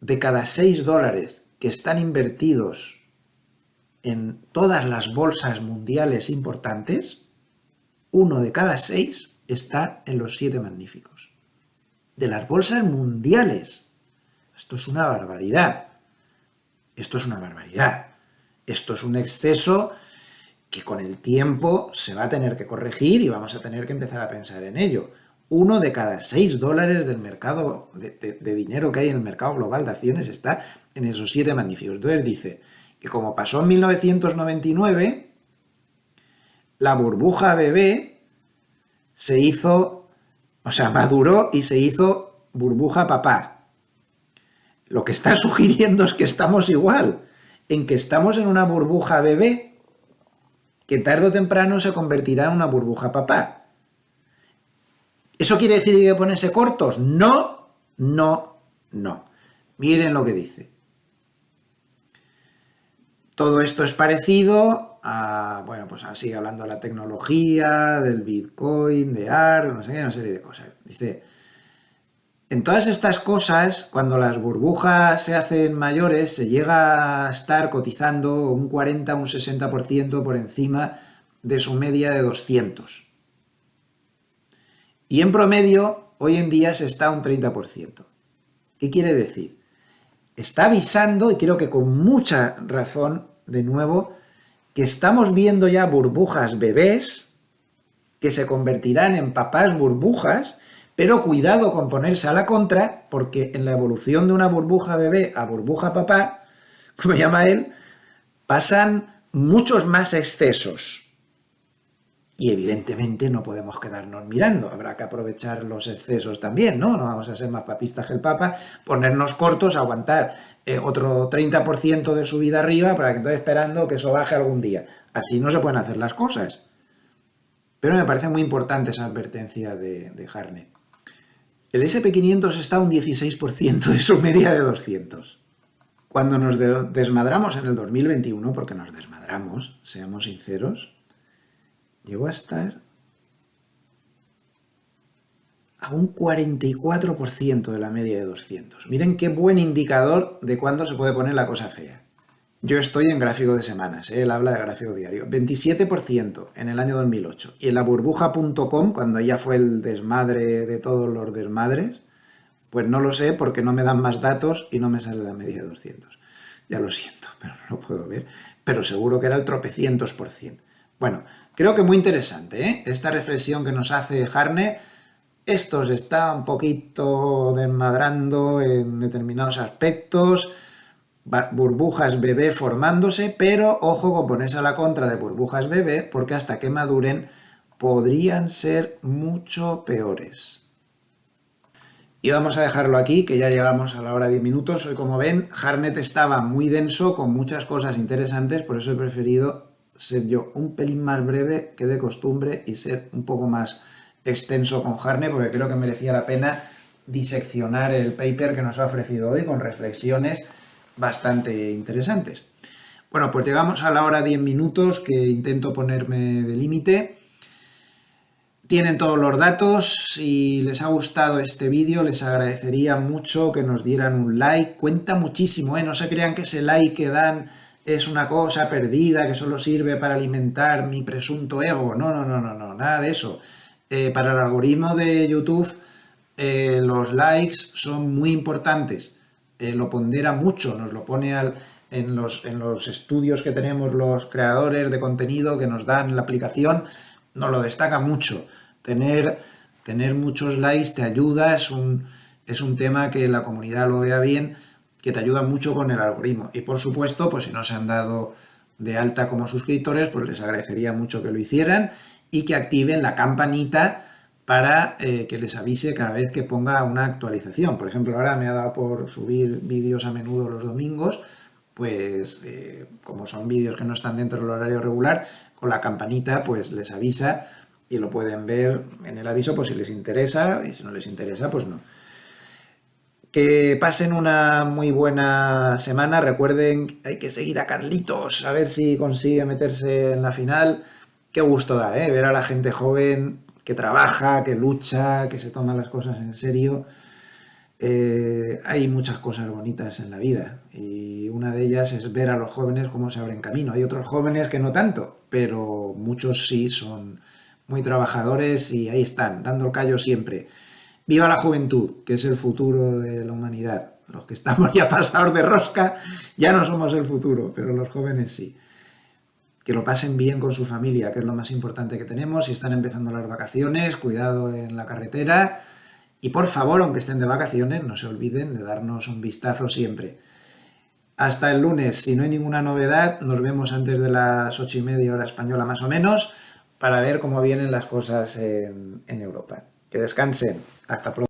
de cada 6 dólares que están invertidos en todas las bolsas mundiales importantes, 1 de cada 6 está en los 7 magníficos. De las bolsas mundiales. Esto es una barbaridad. Esto es una barbaridad. Esto es un exceso que con el tiempo se va a tener que corregir y vamos a tener que empezar a pensar en ello. 1 de cada 6 dólares del mercado, de dinero que hay en el mercado global de acciones está en esos 7 magníficos. Entonces dice que como pasó en 1999, la burbuja bebé se hizo, maduró y se hizo burbuja papá. Lo que está sugiriendo es que estamos igual, en que estamos en una burbuja bebé que tarde o temprano se convertirá en una burbuja papá. ¿Eso quiere decir que hay que ponerse cortos? No, no, no. Miren lo que dice. Todo esto es parecido a, pues así hablando de la tecnología, del Bitcoin, de ARK, no sé qué, una serie de cosas. Dice, en todas estas cosas, cuando las burbujas se hacen mayores, se llega a estar cotizando un 40, un 60% por encima de su media de 200. Y en promedio, hoy en día se está a un 30%. ¿Qué quiere decir? Está avisando, y creo que con mucha razón, de nuevo, que estamos viendo ya burbujas bebés que se convertirán en papás burbujas, pero cuidado con ponerse a la contra, porque en la evolución de una burbuja bebé a burbuja papá, como llama él, pasan muchos más excesos. Y evidentemente no podemos quedarnos mirando, habrá que aprovechar los excesos también, ¿no? No vamos a ser más papistas que el Papa, ponernos cortos, aguantar otro 30% de subida arriba para que entonces esperando que eso baje algún día. Así no se pueden hacer las cosas. Pero me parece muy importante esa advertencia de Harnett. El S&P 500 está a un 16% de su media de 200. Cuando nos desmadramos en el 2021, porque nos desmadramos, seamos sinceros, llegó a estar a un 44% de la media de 200. Miren qué buen indicador de cuándo se puede poner la cosa fea. Yo estoy en gráfico de semanas, él habla de gráfico diario. 27% en el año 2008. Y en la burbuja.com, cuando ya fue el desmadre de todos los desmadres, pues no lo sé porque no me dan más datos y no me sale la media de 200. Ya lo siento, pero no lo puedo ver. Pero seguro que era el tropecientos por cien. Bueno, creo que muy interesante, ¿eh? Esta reflexión que nos hace Harnett. Esto se está un poquito desmadrando en determinados aspectos, burbujas bebé formándose, pero ojo con ponerse a la contra de burbujas bebé, porque hasta que maduren podrían ser mucho peores. Y vamos a dejarlo aquí, que ya llegamos a la hora de 10 minutos. Hoy, como ven, Harnett estaba muy denso, con muchas cosas interesantes, por eso he preferido ser yo un pelín más breve que de costumbre y ser un poco más extenso con Harnett, porque creo que merecía la pena diseccionar el paper que nos ha ofrecido hoy con reflexiones bastante interesantes. Bueno, pues llegamos a la hora 10 minutos que intento ponerme de límite. Tienen todos los datos. Si les ha gustado este vídeo, les agradecería mucho que nos dieran un like. Cuenta muchísimo, ¿eh? No se crean que ese like que dan es una cosa perdida que solo sirve para alimentar mi presunto ego. No, nada de eso. Para el algoritmo de YouTube, los likes son muy importantes. Lo pondera mucho, nos lo pone en los estudios que tenemos los creadores de contenido que nos dan la aplicación, nos lo destaca mucho. Tener muchos likes te ayuda, es un tema que la comunidad lo vea bien, que te ayuda mucho con el algoritmo. Y por supuesto, pues si no se han dado de alta como suscriptores, pues les agradecería mucho que lo hicieran y que activen la campanita para que les avise cada vez que ponga una actualización. Por ejemplo, ahora me ha dado por subir vídeos a menudo los domingos, pues como son vídeos que no están dentro del horario regular, con la campanita pues les avisa y lo pueden ver en el aviso pues si les interesa, y si no les interesa pues no. Que pasen una muy buena semana. Recuerden, hay que seguir a Carlitos, a ver si consigue meterse en la final. Qué gusto da, ¿eh? Ver a la gente joven que trabaja, que lucha, que se toma las cosas en serio. Hay muchas cosas bonitas en la vida y una de ellas es ver a los jóvenes cómo se abren camino. Hay otros jóvenes que no tanto, pero muchos sí son muy trabajadores y ahí están, dando el callo siempre. Viva la juventud, que es el futuro de la humanidad. Los que estamos ya pasados de rosca ya no somos el futuro, pero los jóvenes sí. Que lo pasen bien con su familia, que es lo más importante que tenemos. Si están empezando las vacaciones, cuidado en la carretera. Y por favor, aunque estén de vacaciones, no se olviden de darnos un vistazo siempre. Hasta el lunes, si no hay ninguna novedad, nos vemos antes de las 8:30 hora española más o menos, para ver cómo vienen las cosas en Europa. Que descansen. Hasta pronto.